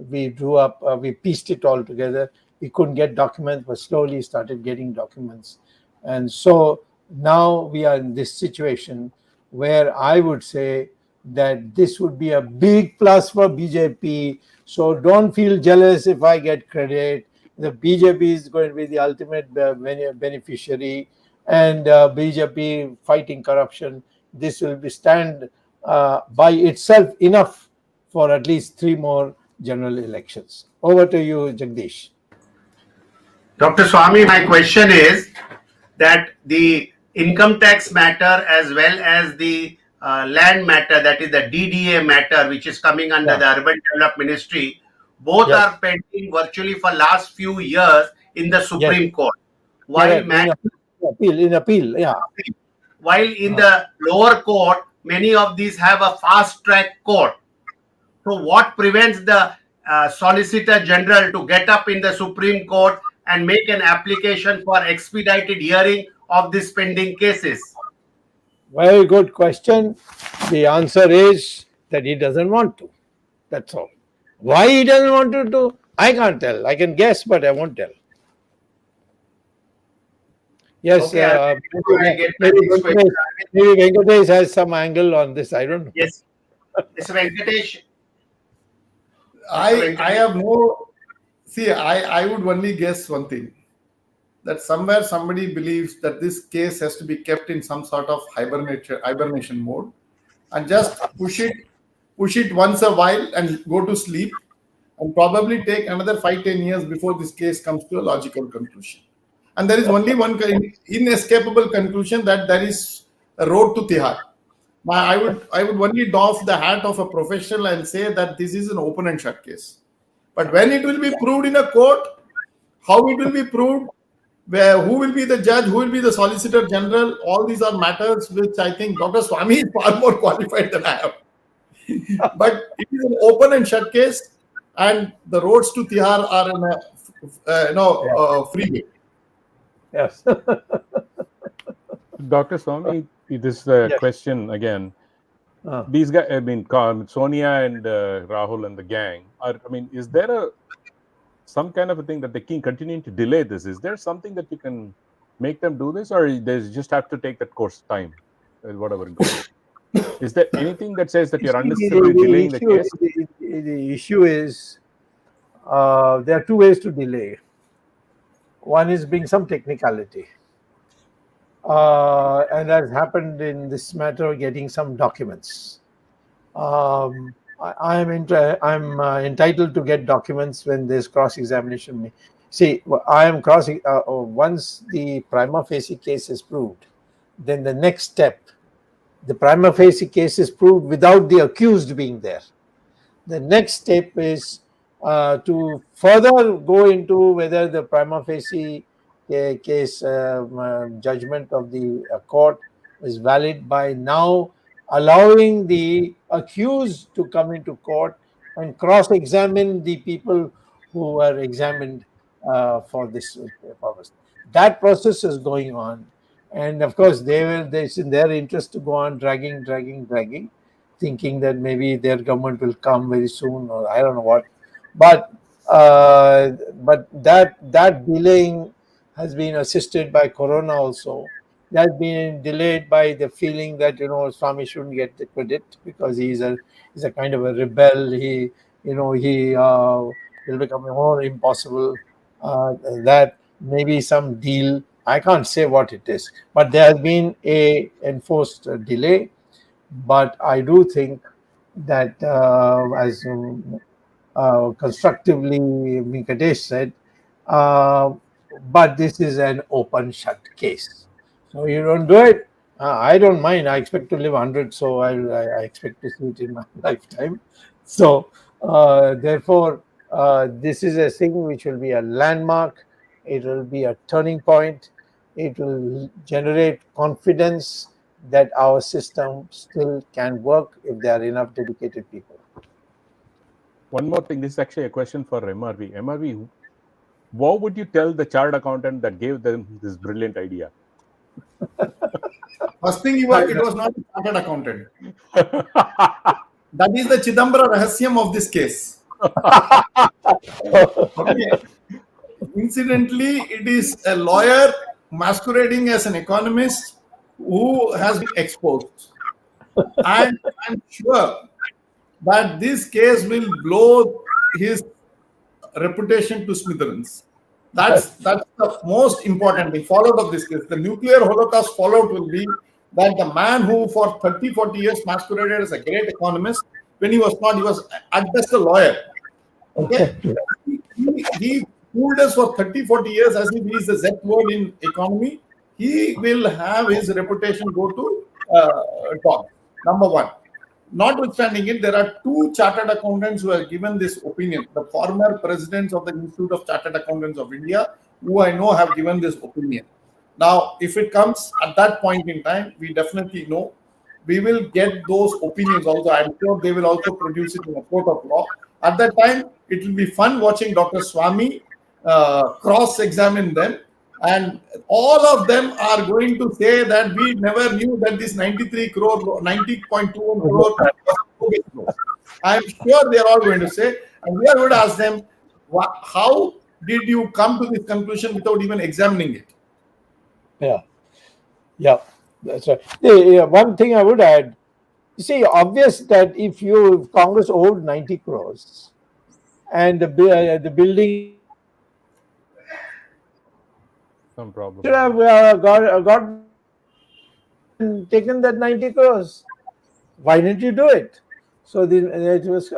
we drew up. We pieced it all together. We couldn't get documents, but slowly started getting documents. And so now we are in this situation where I would say that this would be a big plus for BJP. So don't feel jealous if I get credit. The BJP is going to be the ultimate beneficiary, and BJP fighting corruption. This will stand by itself enough for at least 3 more general elections. Over to you, Jagdish.
Dr. Swamy, my question is that the income tax matter as well as the land matter, that is the DDA matter, which is coming under the Urban Development Ministry, both are pending virtually for last few years in the Supreme Court. While
in appeal, yeah.
while in the lower court, many of these have a fast track court. So what prevents the Solicitor General to get up in the Supreme Court and make an application for expedited hearing of these pending cases?
Very good question. The answer is that he doesn't want to. That's all. Why he doesn't want to do, I can't tell. I can guess, but I won't tell. Yes,
Okay, I get my
maybe
next question.
Venkatesh has some angle on this. I don't know.
Yes, Mr. Venkatesh.
I have no. See, I would only guess one thing, that somewhere somebody believes that this case has to be kept in some sort of hibernation mode, and just push it once a while and go to sleep, and probably take another 5-10 years before this case comes to a logical conclusion. And there is only one inescapable conclusion, that there is a road to Tihar. I would only doff the hat of a professional and say that this is an open and shut case. But when it will be proved in a court, how it will be proved, who will be the judge, who will be the Solicitor General, all these are matters which I think Dr. Swamy is far more qualified than I am. But it is an open and shut case, and the roads to Tihar are in a freeway.
Yes.
Dr. Swamy, this is a question again. These guys, I mean, Sonia and Rahul and the gang, is there some kind of a thing that they keep continuing to delay this? Is there something that you can make them do this, or they just have to take that course time, whatever it goes? Is there anything that says that you're unnecessarily delaying the case?
The issue is there are two ways to delay. One is being some technicality. And has happened in this matter, getting some documents. I'm entitled to get documents when there's cross-examination. See, I am once the prima facie case is proved, then the next step, the prima facie case is proved without the accused being there. The next step is to further go into whether the prima facie case judgment of the court is valid by now allowing the accused to come into court and cross-examine the people who were examined for this purpose. That process is going on, and of course it's in their interest to go on dragging, thinking that maybe their government will come very soon, or I don't know what. But that delaying has been assisted by Corona also. That's been delayed by the feeling that Swamy shouldn't get the credit because he's a kind of a rebel. He will become more impossible. That maybe some deal. I can't say what it is, but there has been a enforced delay. But I do think that as constructively Venkatesh said, but this is an open shut case. So you don't do it. I don't mind. I expect to live 100, so I expect to see it in my lifetime. So therefore, this is a thing which will be a landmark. It will be a turning point. It will generate confidence that our system still can work if there are enough dedicated people.
One more thing. This is actually a question for MRV. MRV, what would you tell the chartered accountant that gave them this brilliant idea?
First thing, it was not a chartered accountant. That is the Chidambara Rahasyam of this case. Okay. Incidentally, it is a lawyer masquerading as an economist who has been exposed. And I'm sure that this case will blow his reputation to smithereens. That's the most important thing. Fallout of this case, the nuclear holocaust fallout will be that the man who for 30-40 years masqueraded as a great economist, when he was not, he was at best a lawyer. Okay, he fooled us for 30-40 years as if he is the Z word in economy. He will have his reputation go to top. Number one. Notwithstanding it, there are two chartered accountants who have given this opinion. The former presidents of the Institute of Chartered Accountants of India, who I know have given this opinion. Now, if it comes at that point in time, we definitely know we will get those opinions also. I'm sure they will also produce it in a court of law. At that time, it will be fun watching Dr. Swamy cross-examine them. And all of them are going to say that we never knew that this 90.21 crore was a bogus loan. I'm sure they're all going to say, and we are going to ask them, how did you come to this conclusion without even examining it?
Yeah, that's right. One thing I would add, you see, obvious that if Congress owed 90 crores and the building
Some problem.
should have got taken that 90 crores. Why didn't you do it? So it was.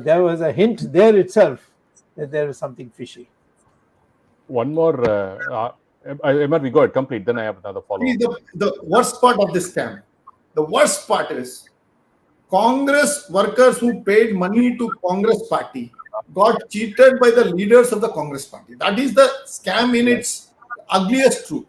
There was a hint there itself that there was something fishy.
One more. We go ahead, complete. Then I have another follow-up.
The worst part of this scam, the worst part is Congress workers who paid money to Congress party got cheated by the leaders of the Congress party. That is the scam in its ugliest truth.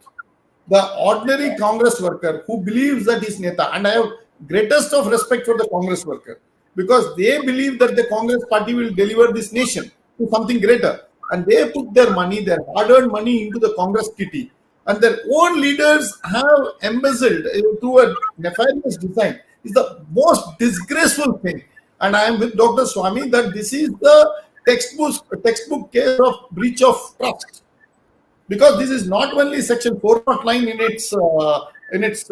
The ordinary Congress worker who believes that he's Neta, and I have greatest of respect for the Congress worker because they believe that the Congress party will deliver this nation to something greater. And they put their money, their hard-earned money into the Congress kitty. And their own leaders have embezzled through a nefarious design. It's the most disgraceful thing. And I am with Dr. Swamy that this is the textbook case of breach of trust. Because this is not only Section 409 in its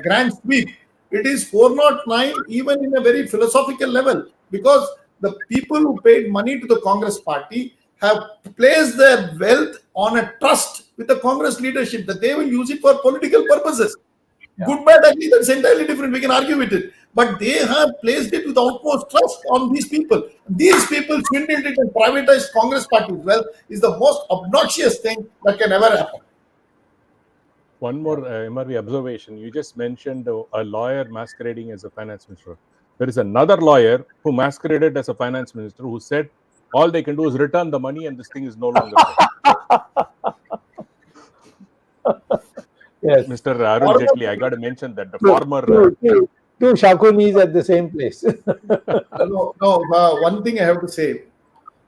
grand sweep, it is 409 even in a very philosophical level. Because the people who paid money to the Congress party have placed their wealth on a trust with the Congress leadership that they will use it for political purposes. Yeah. Good, bad, ugly, that's entirely different. We can argue with it. But they have placed it with utmost trust on these people. These people swindled it and privatized Congress party's wealth is the most obnoxious thing that can ever happen.
One more MRV observation. You just mentioned a lawyer masquerading as a finance minister. There is another lawyer who masqueraded as a finance minister who said all they can do is return the money and this thing is no longer
Yes.
Mr. Arun Jaitley, I got to mention that the former...
Two Shakunis at the same place.
One thing I have to say,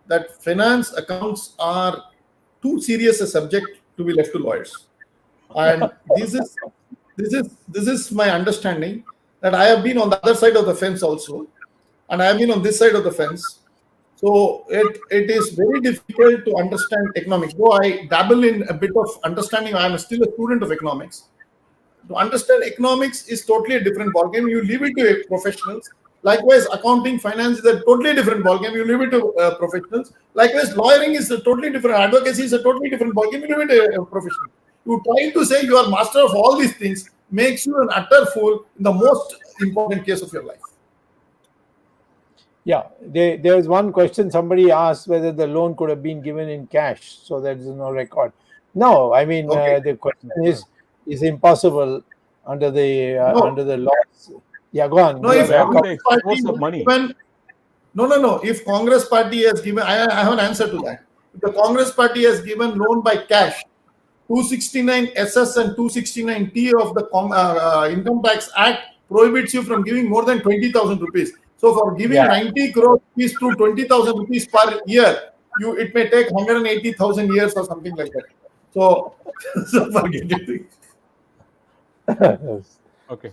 that finance accounts are too serious a subject to be left to lawyers. And this is my understanding that I have been on the other side of the fence also, and I have been on this side of the fence. So it is very difficult to understand economics. Though I dabble in a bit of understanding, I am still a student of economics. To understand economics is totally a different ballgame. You leave it to professionals. Likewise, accounting, finance is a totally different ballgame. You leave it to professionals. Likewise, lawyering is a totally different. Advocacy is a totally different ballgame. You leave it to a professional. You try to say you are master of all these things makes you an utter fool in the most important case of your life.
Yeah, there was one question somebody asked whether the loan could have been given in cash, so there is no record. No, I mean the question is impossible under the laws. Yeah, go on.
No, if If Congress party has given, I have an answer to that. If the Congress party has given loan by cash, 269 SS and 269 T of the Income Tax Act prohibits you from giving more than 20,000 rupees. So for giving 90 crore rupees to 20,000 rupees per year, it may take 180,000 years or something like that. So forget it.
Okay.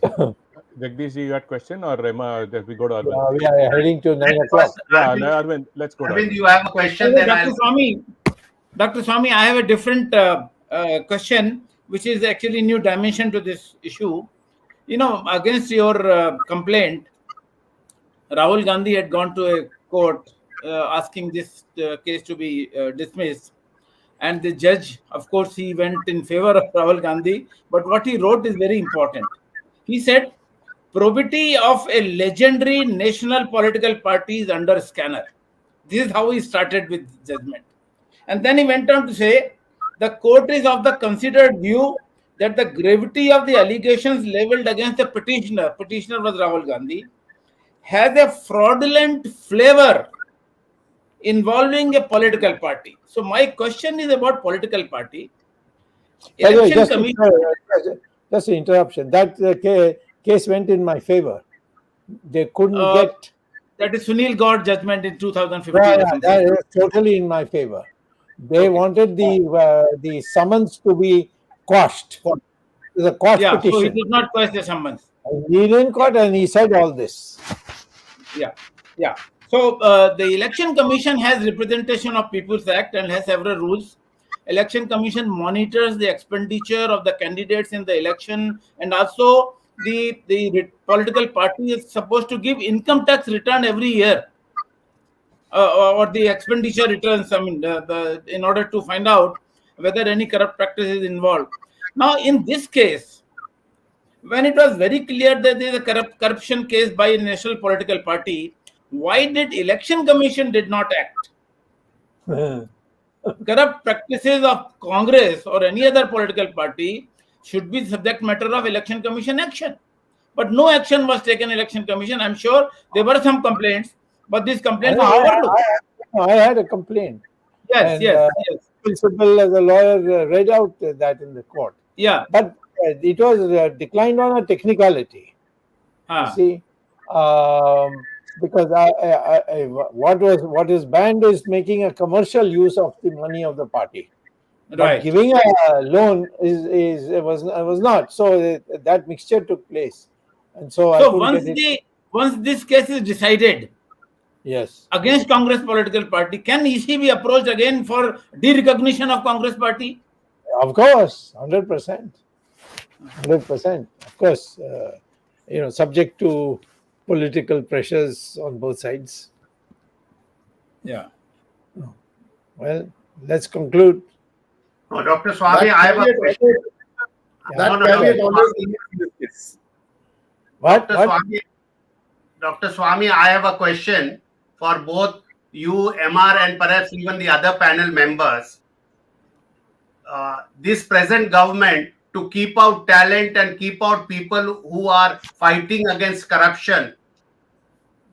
Jagdish, you got a question or we go to Arvind?
We are heading to 9 o'clock.
Yeah, Arvind, let's go to
Arvind. You have a question?
Dr. Swamy, I have a different question, which is actually new dimension to this issue. Against your complaint, Rahul Gandhi had gone to a court asking this case to be dismissed. And the judge, of course, he went in favor of Rahul Gandhi. But what he wrote is very important. He said, probity of a legendary national political party is under scanner. This is how he started with judgment. And then he went on to say, the court is of the considered view that the gravity of the allegations leveled against the petitioner was Rahul Gandhi, has a fraudulent flavor involving a political party. So my question is about political party.
By the way,
Election
just an interruption. That case went in my favor. They couldn't get.
That is Sunil Gaur judgment in 2015.
That is totally in my favor. They wanted the summons to be quashed. It was a quash petition.
So he did not quash the summons.
He didn't quash, and he said all this.
Yeah. So the Election Commission has representation of People's Act and has several rules. Election Commission monitors the expenditure of the candidates in the election, and also the political party is supposed to give income tax return every year, or the expenditure returns. I mean, in order to find out whether any corrupt practice is involved. Now, in this case, when it was very clear that there is a corruption case by a national political party, why did Election Commission did not act? Corrupt practices of Congress or any other political party should be subject matter of Election Commission action. But no action was taken Election Commission. I'm sure there were some complaints, but these complaints were overlooked.
I had a complaint.
Yes.
Principal as a lawyer read out that in the court.
Yeah.
But it was declined on a technicality. See, because what is banned is making a commercial use of the money of the party.
Right.
But giving a loan was not. So that mixture took place, and so
once this case is decided,
yes,
against Congress political party, can EC be approached again for derecognition of Congress party?
Of course, 100%. 100%. Of course, subject to political pressures on both sides.
Yeah.
Well, let's conclude.
No, Dr. Swamy, I have a question. Dr. Swamy, I have a question for both you, MR, and perhaps even the other panel members. This present government, to keep out talent and keep out people who are fighting against corruption,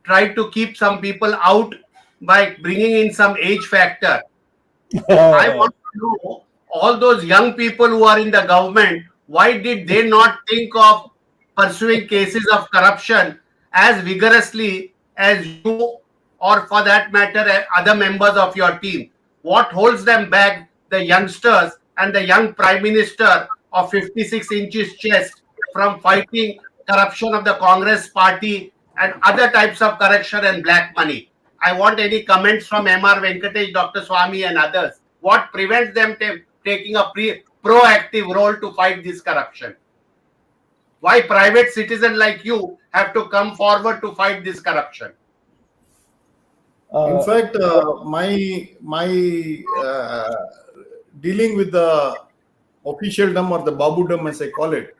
try to keep some people out by bringing in some age factor. I want to know, all those young people who are in the government, why did they not think of pursuing cases of corruption as vigorously as you, or for that matter, other members of your team? What holds them back, the youngsters and the young Prime Minister of 56 inches chest, from fighting corruption of the Congress party and other types of corruption and black money? I want any comments from MR Venkatesh, Dr. Swamy, and others. What prevents them taking a proactive role to fight this corruption? Why private citizens like you have to come forward to fight this corruption?
In fact, my dealing with the officialdom or the babudom, as I call it,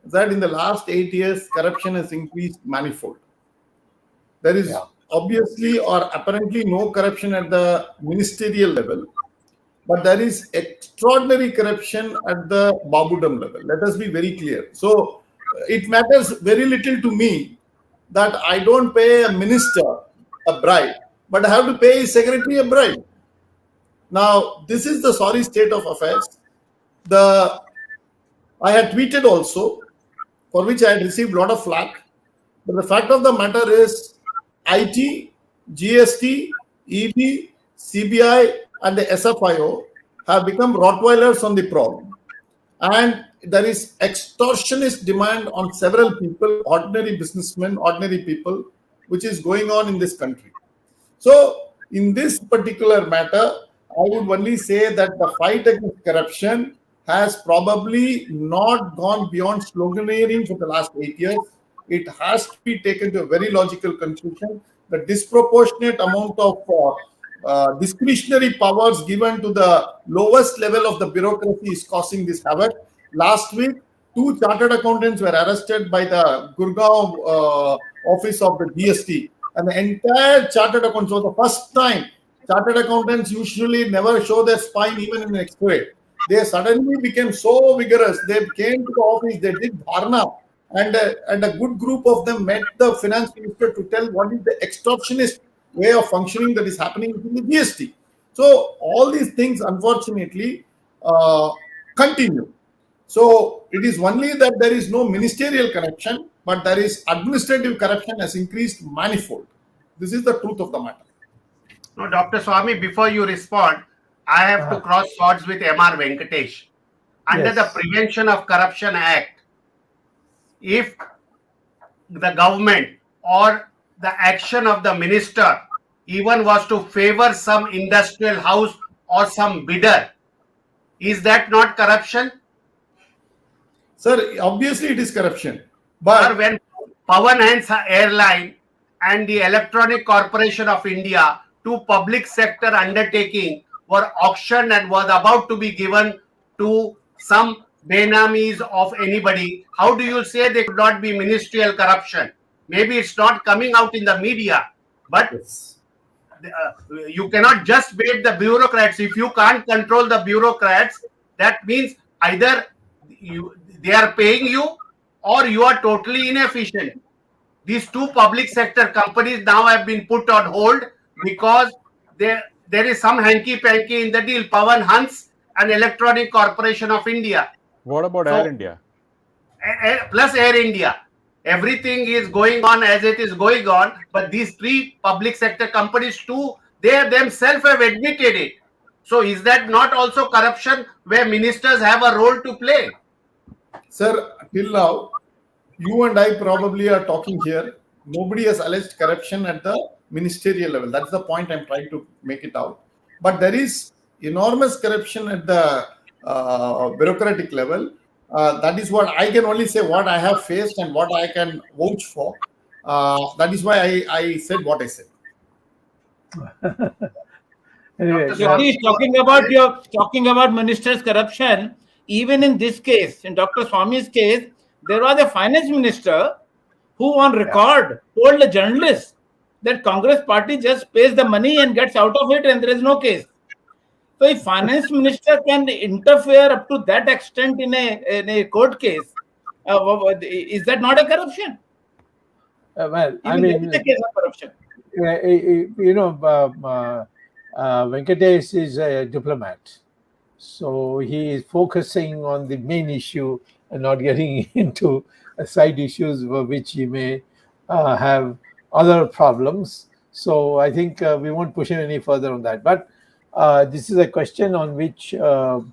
that in the last 8 years, corruption has increased manifold. There is obviously or apparently no corruption at the ministerial level, but there is extraordinary corruption at the babudom level. Let us be very clear. So it matters very little to me that I don't pay a minister a bribe, but I have to pay his secretary a bribe. Now, this is the sorry state of affairs. I had tweeted also, for which I had received a lot of flack. But the fact of the matter is, IT, GST, EB, CBI, and the SFIO have become Rottweilers on the problem. And there is extortionist demand on several people, ordinary businessmen, ordinary people, which is going on in this country. So, in this particular matter, I would only say that the fight against corruption has probably not gone beyond sloganeering for the last 8 years. It has to be taken to a very logical conclusion. The disproportionate amount of discretionary powers given to the lowest level of the bureaucracy is causing this havoc. Last week, 2 chartered accountants were arrested by the Gurgaon office of the GST. And the entire chartered accountants, for the first time, chartered accountants usually never show their spine even in an X-ray. They suddenly became so vigorous. They came to the office, they did dharna, and a good group of them met the finance minister to tell what is the extortionist way of functioning that is happening within the GST. So all these things, unfortunately, continue. So it is only that there is no ministerial corruption, but there is administrative corruption has increased manifold. This is the truth of the matter.
No, Dr. Swamy, before you respond, I have to cross swords with M.R. Venkatesh. Under the Prevention of Corruption Act, if the government or the action of the minister even was to favor some industrial house or some bidder, is that not corruption?
Sir, obviously it is corruption. But
Sir, when Pawan Hans Airline and the Electronic Corporation of India, two public sector undertaking, were auctioned and was about to be given to some benamis of anybody, how do you say they could not be ministerial corruption? Maybe it's not coming out in the media, but you cannot just bait the bureaucrats. If you can't control the bureaucrats, that means either they are paying you or you are totally inefficient. These two public sector companies now have been put on hold because there is some hanky-panky in the deal. Pawan Hans and Electronic Corporation of India.
What about Air India?
Plus Air India. Everything is going on as it is going on, but these three public sector companies too, they themselves have admitted it. So is that not also corruption where ministers have a role to play?
Sir, till now, you and I probably are talking here. Nobody has alleged corruption at the ministerial level. That's the point I'm trying to make it out. But there is enormous corruption at the bureaucratic level. That is what I can only say, what I have faced and what I can vouch for. That is why I said what I said.
Anyway,
talking about ministers' corruption. Even in this case, in Dr. Swamy's case, there was a finance minister who, on record, told a journalist that Congress party just pays the money and gets out of it, and there is no case. So, if finance minister can interfere up to that extent in a court case, is that not a corruption?
Well, I
Even
mean,
that is a case of corruption.
Venkatesh is a diplomat, so he is focusing on the main issue and not getting into side issues for which he may have other problems. So I think we won't push him any further on that. But this is a question on which, so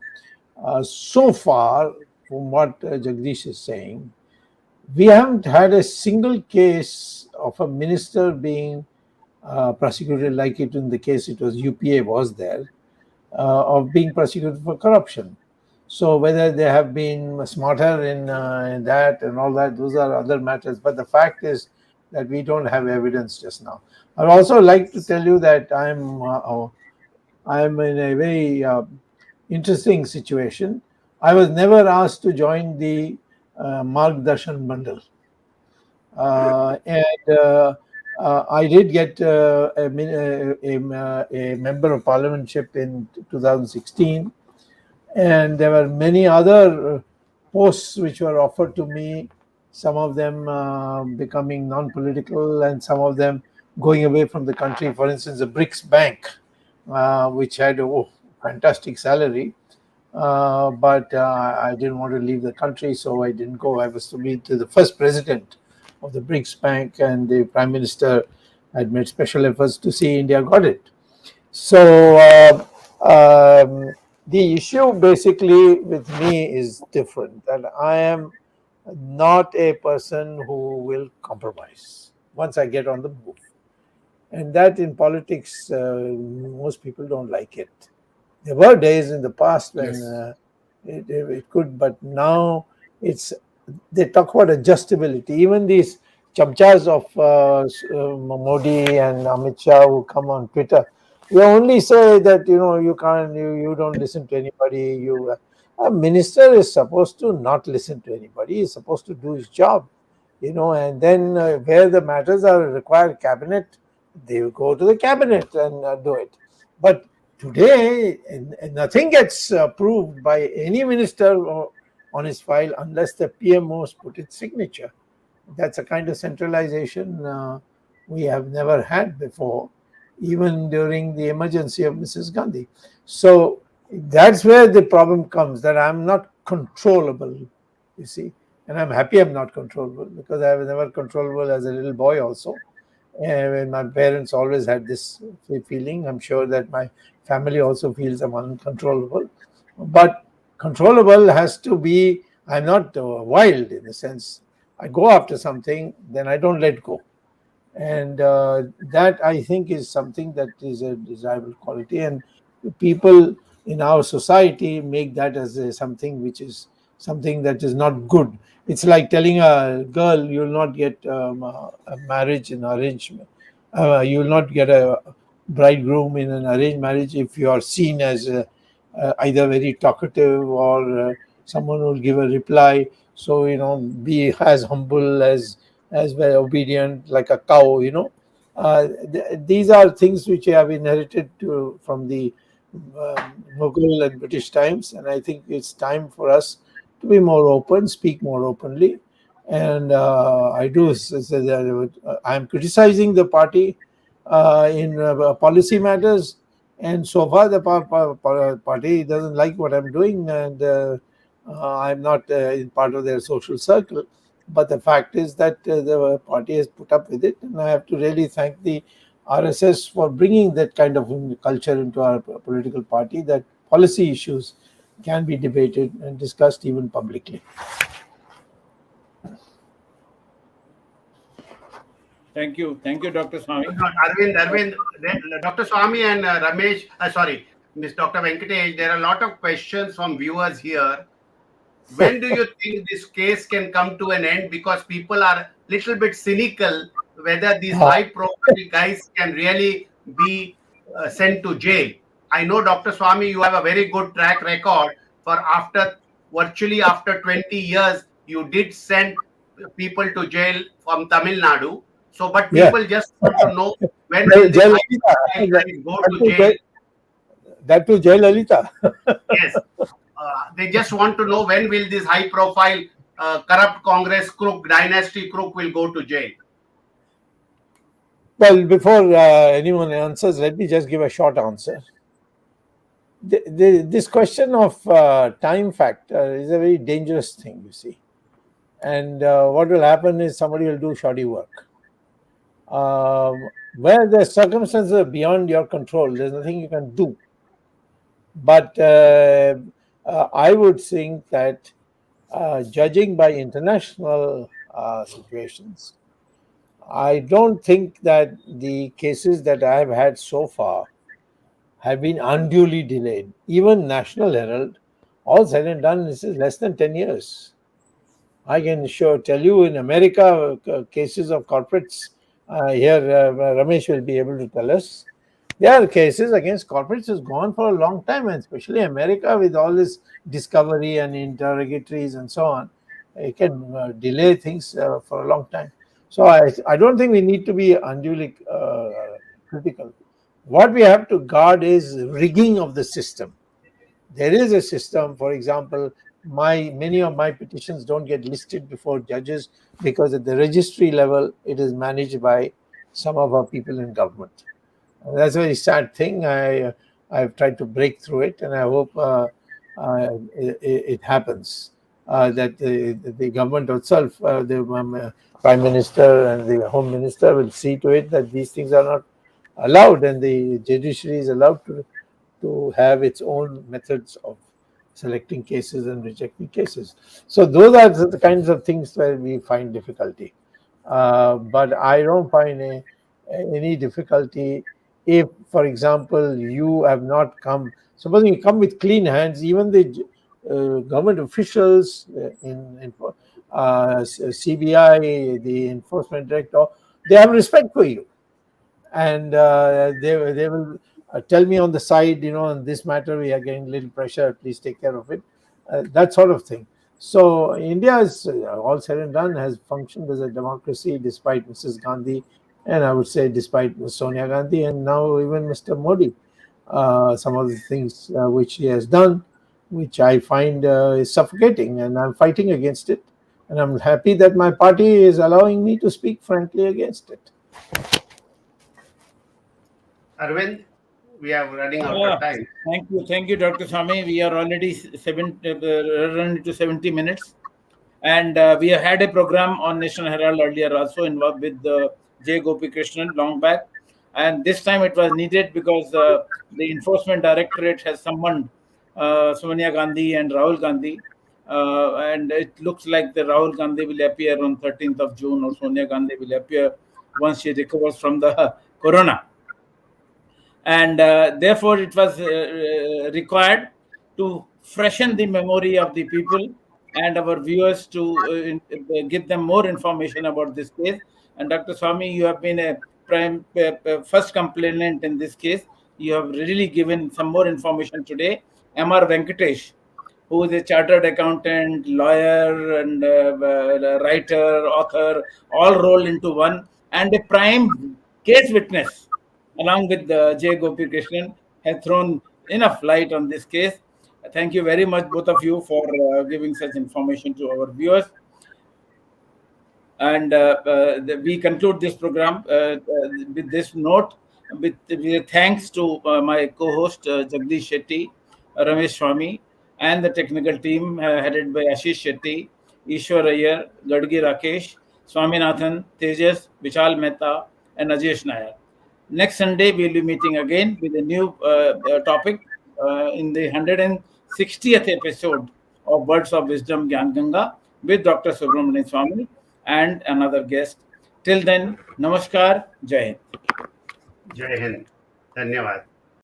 far, from what Jagdish is saying, we haven't had a single case of a minister being prosecuted, like it in the case it was UPA was there, of being prosecuted for corruption. So whether they have been smarter in that and all that, those are other matters. But the fact is that we don't have evidence just now. I'd also like to tell you that I'm in a very interesting situation. I was never asked to join the Margdarshan bundle. I did get a member of parliamentship in 2016, and there were many other posts which were offered to me, some of them becoming non-political and some of them going away from the country. For instance, the BRICS Bank, which had a fantastic salary, but I didn't want to leave the country, so I didn't go. I was to meet the first president of the BRICS Bank, and the Prime Minister had made special efforts to see India got it. So the issue basically with me is different, that I am not a person who will compromise once I get on the move. And that in politics, most people don't like it. There were days in the past when it could, but now they talk about adjustability. Even these chamchas of Modi and Amit Shah who come on Twitter, you only say that you don't listen to anybody. A minister is supposed to not listen to anybody. He's supposed to do his job, and then where the matters are required cabinet, they will go to the cabinet and do it. But today, nothing gets approved by any minister on his file unless the PMOs put its signature. That's a kind of centralization we have never had before, even during the emergency of Mrs. Gandhi. So That's where the problem comes, that I'm not controllable, you see. And I'm happy I'm not controllable, because I was never controllable as a little boy also. And my parents always had this feeling. I'm sure that my family also feels I'm uncontrollable. But controllable has to be, I'm not wild in the sense I go after something, then I don't let go. And that, I think, is something that is a desirable quality. And people in our society make that as something which is something that is not good. It's like telling a girl you will not get a marriage in arrangement. You will not get a bridegroom in an arranged marriage if you are seen as either very talkative or someone who will give a reply. So, be as humble as well obedient like a cow. These are things which have inherited from the Mughal and British times, and I think it's time for us to be more open, speak more openly. And I do say that I'm criticizing the party in policy matters, and so far the party doesn't like what I'm doing, and I'm not in part of their social circle. But the fact is that the party has put up with it, and I have to really thank the RSS for bringing that kind of culture into our political party, that policy issues can be debated and discussed even publicly.
Thank you, Dr. Swamy.
Arvind, Dr. Swamy and Ramesh, Miss Dr. Venkatesh, there are a lot of questions from viewers here. When do you think this case can come to an end? Because people are a little bit cynical whether these high-profile guys can really be sent to jail. I know, Dr. Swamy, you have a very good track record for virtually after 20 years, you did send people to jail from Tamil Nadu. So, but people just want to know when will this high-profile guys go to jail.
That to jail, Lalita.
Yes. They just want to know when will this high-profile corrupt Congress crook, dynasty crook will go to jail.
Well, before anyone answers, let me just give a short answer. This question of time factor is a very dangerous thing, you see. And what will happen is somebody will do shoddy work. Where the circumstances are beyond your control, there's nothing you can do. But I would think that judging by international situations, I don't think that the cases that I have had so far have been unduly delayed. Even National Herald, all said and done, this is less than 10 years. I can tell you in America, cases of corporates, here Ramesh will be able to tell us. There are cases against corporates has gone for a long time, and especially America with all this discovery and interrogatories and so on, it can delay things for a long time. So I don't think we need to be unduly critical. What we have to guard is rigging of the system. There is a system, for example, many of my petitions don't get listed before judges because at the registry level, it is managed by some of our people in government. That's a very sad thing. I've tried to break through it, and I hope it happens. That the government itself, the Prime Minister and the Home Minister will see to it that these things are not allowed, and the judiciary is allowed to have its own methods of selecting cases and rejecting cases. So those are the kinds of things where we find difficulty. But I don't find any difficulty if, for example, you have not come. Supposing you come with clean hands, even the government officials in CBI, the enforcement director, they have respect for you, and they will tell me on the side, on this matter we are getting a little pressure, please take care of it, that sort of thing. So India is all said and done has functioned as a democracy despite Mrs. Gandhi, and I would say despite Sonia Gandhi, and now even Mr. Modi. Some of the things which he has done, which I find is suffocating, and I'm fighting against it. And I'm happy that my party is allowing me to speak frankly against it.
Arvind? We are running out of time.
Thank you, Dr. Swamy. We are already running to 70 minutes. And we have had a program on National Herald earlier also involved with J. Gopi Krishnan long back. And this time it was needed because the Enforcement Directorate has summoned Sonia Gandhi and Rahul Gandhi. And it looks like the Rahul Gandhi will appear on 13th of June, or Sonia Gandhi will appear once she recovers from the corona. And therefore it was required to freshen the memory of the people and our viewers to give them more information about this case. And Dr. Swamy, you have been a first complainant in this case. You have really given some more information today. M.R. Venkatesh, who is a chartered accountant, lawyer, and writer, author, all rolled into one, and a prime case witness, along with J. Gopi Krishnan, has thrown enough light on this case. Thank you very much, both of you, for giving such information to our viewers. And we conclude this program with this note, with thanks to my co-host Jagdish Shetty, Ramesh Swamy, and the technical team headed by Ashish Shetty, Ishwar Iyer, Gadgi Rakesh, Swaminathan, Tejas, Vishal Mehta, and Ajesh Nair. Next Sunday, we'll be meeting again with a new topic in the 160th episode of Words of Wisdom Gyan Ganga with Dr. Subramanian Swamy and another guest. Till then, Namaskar, Jai Hind.
Jai Hind. Dhanyavad.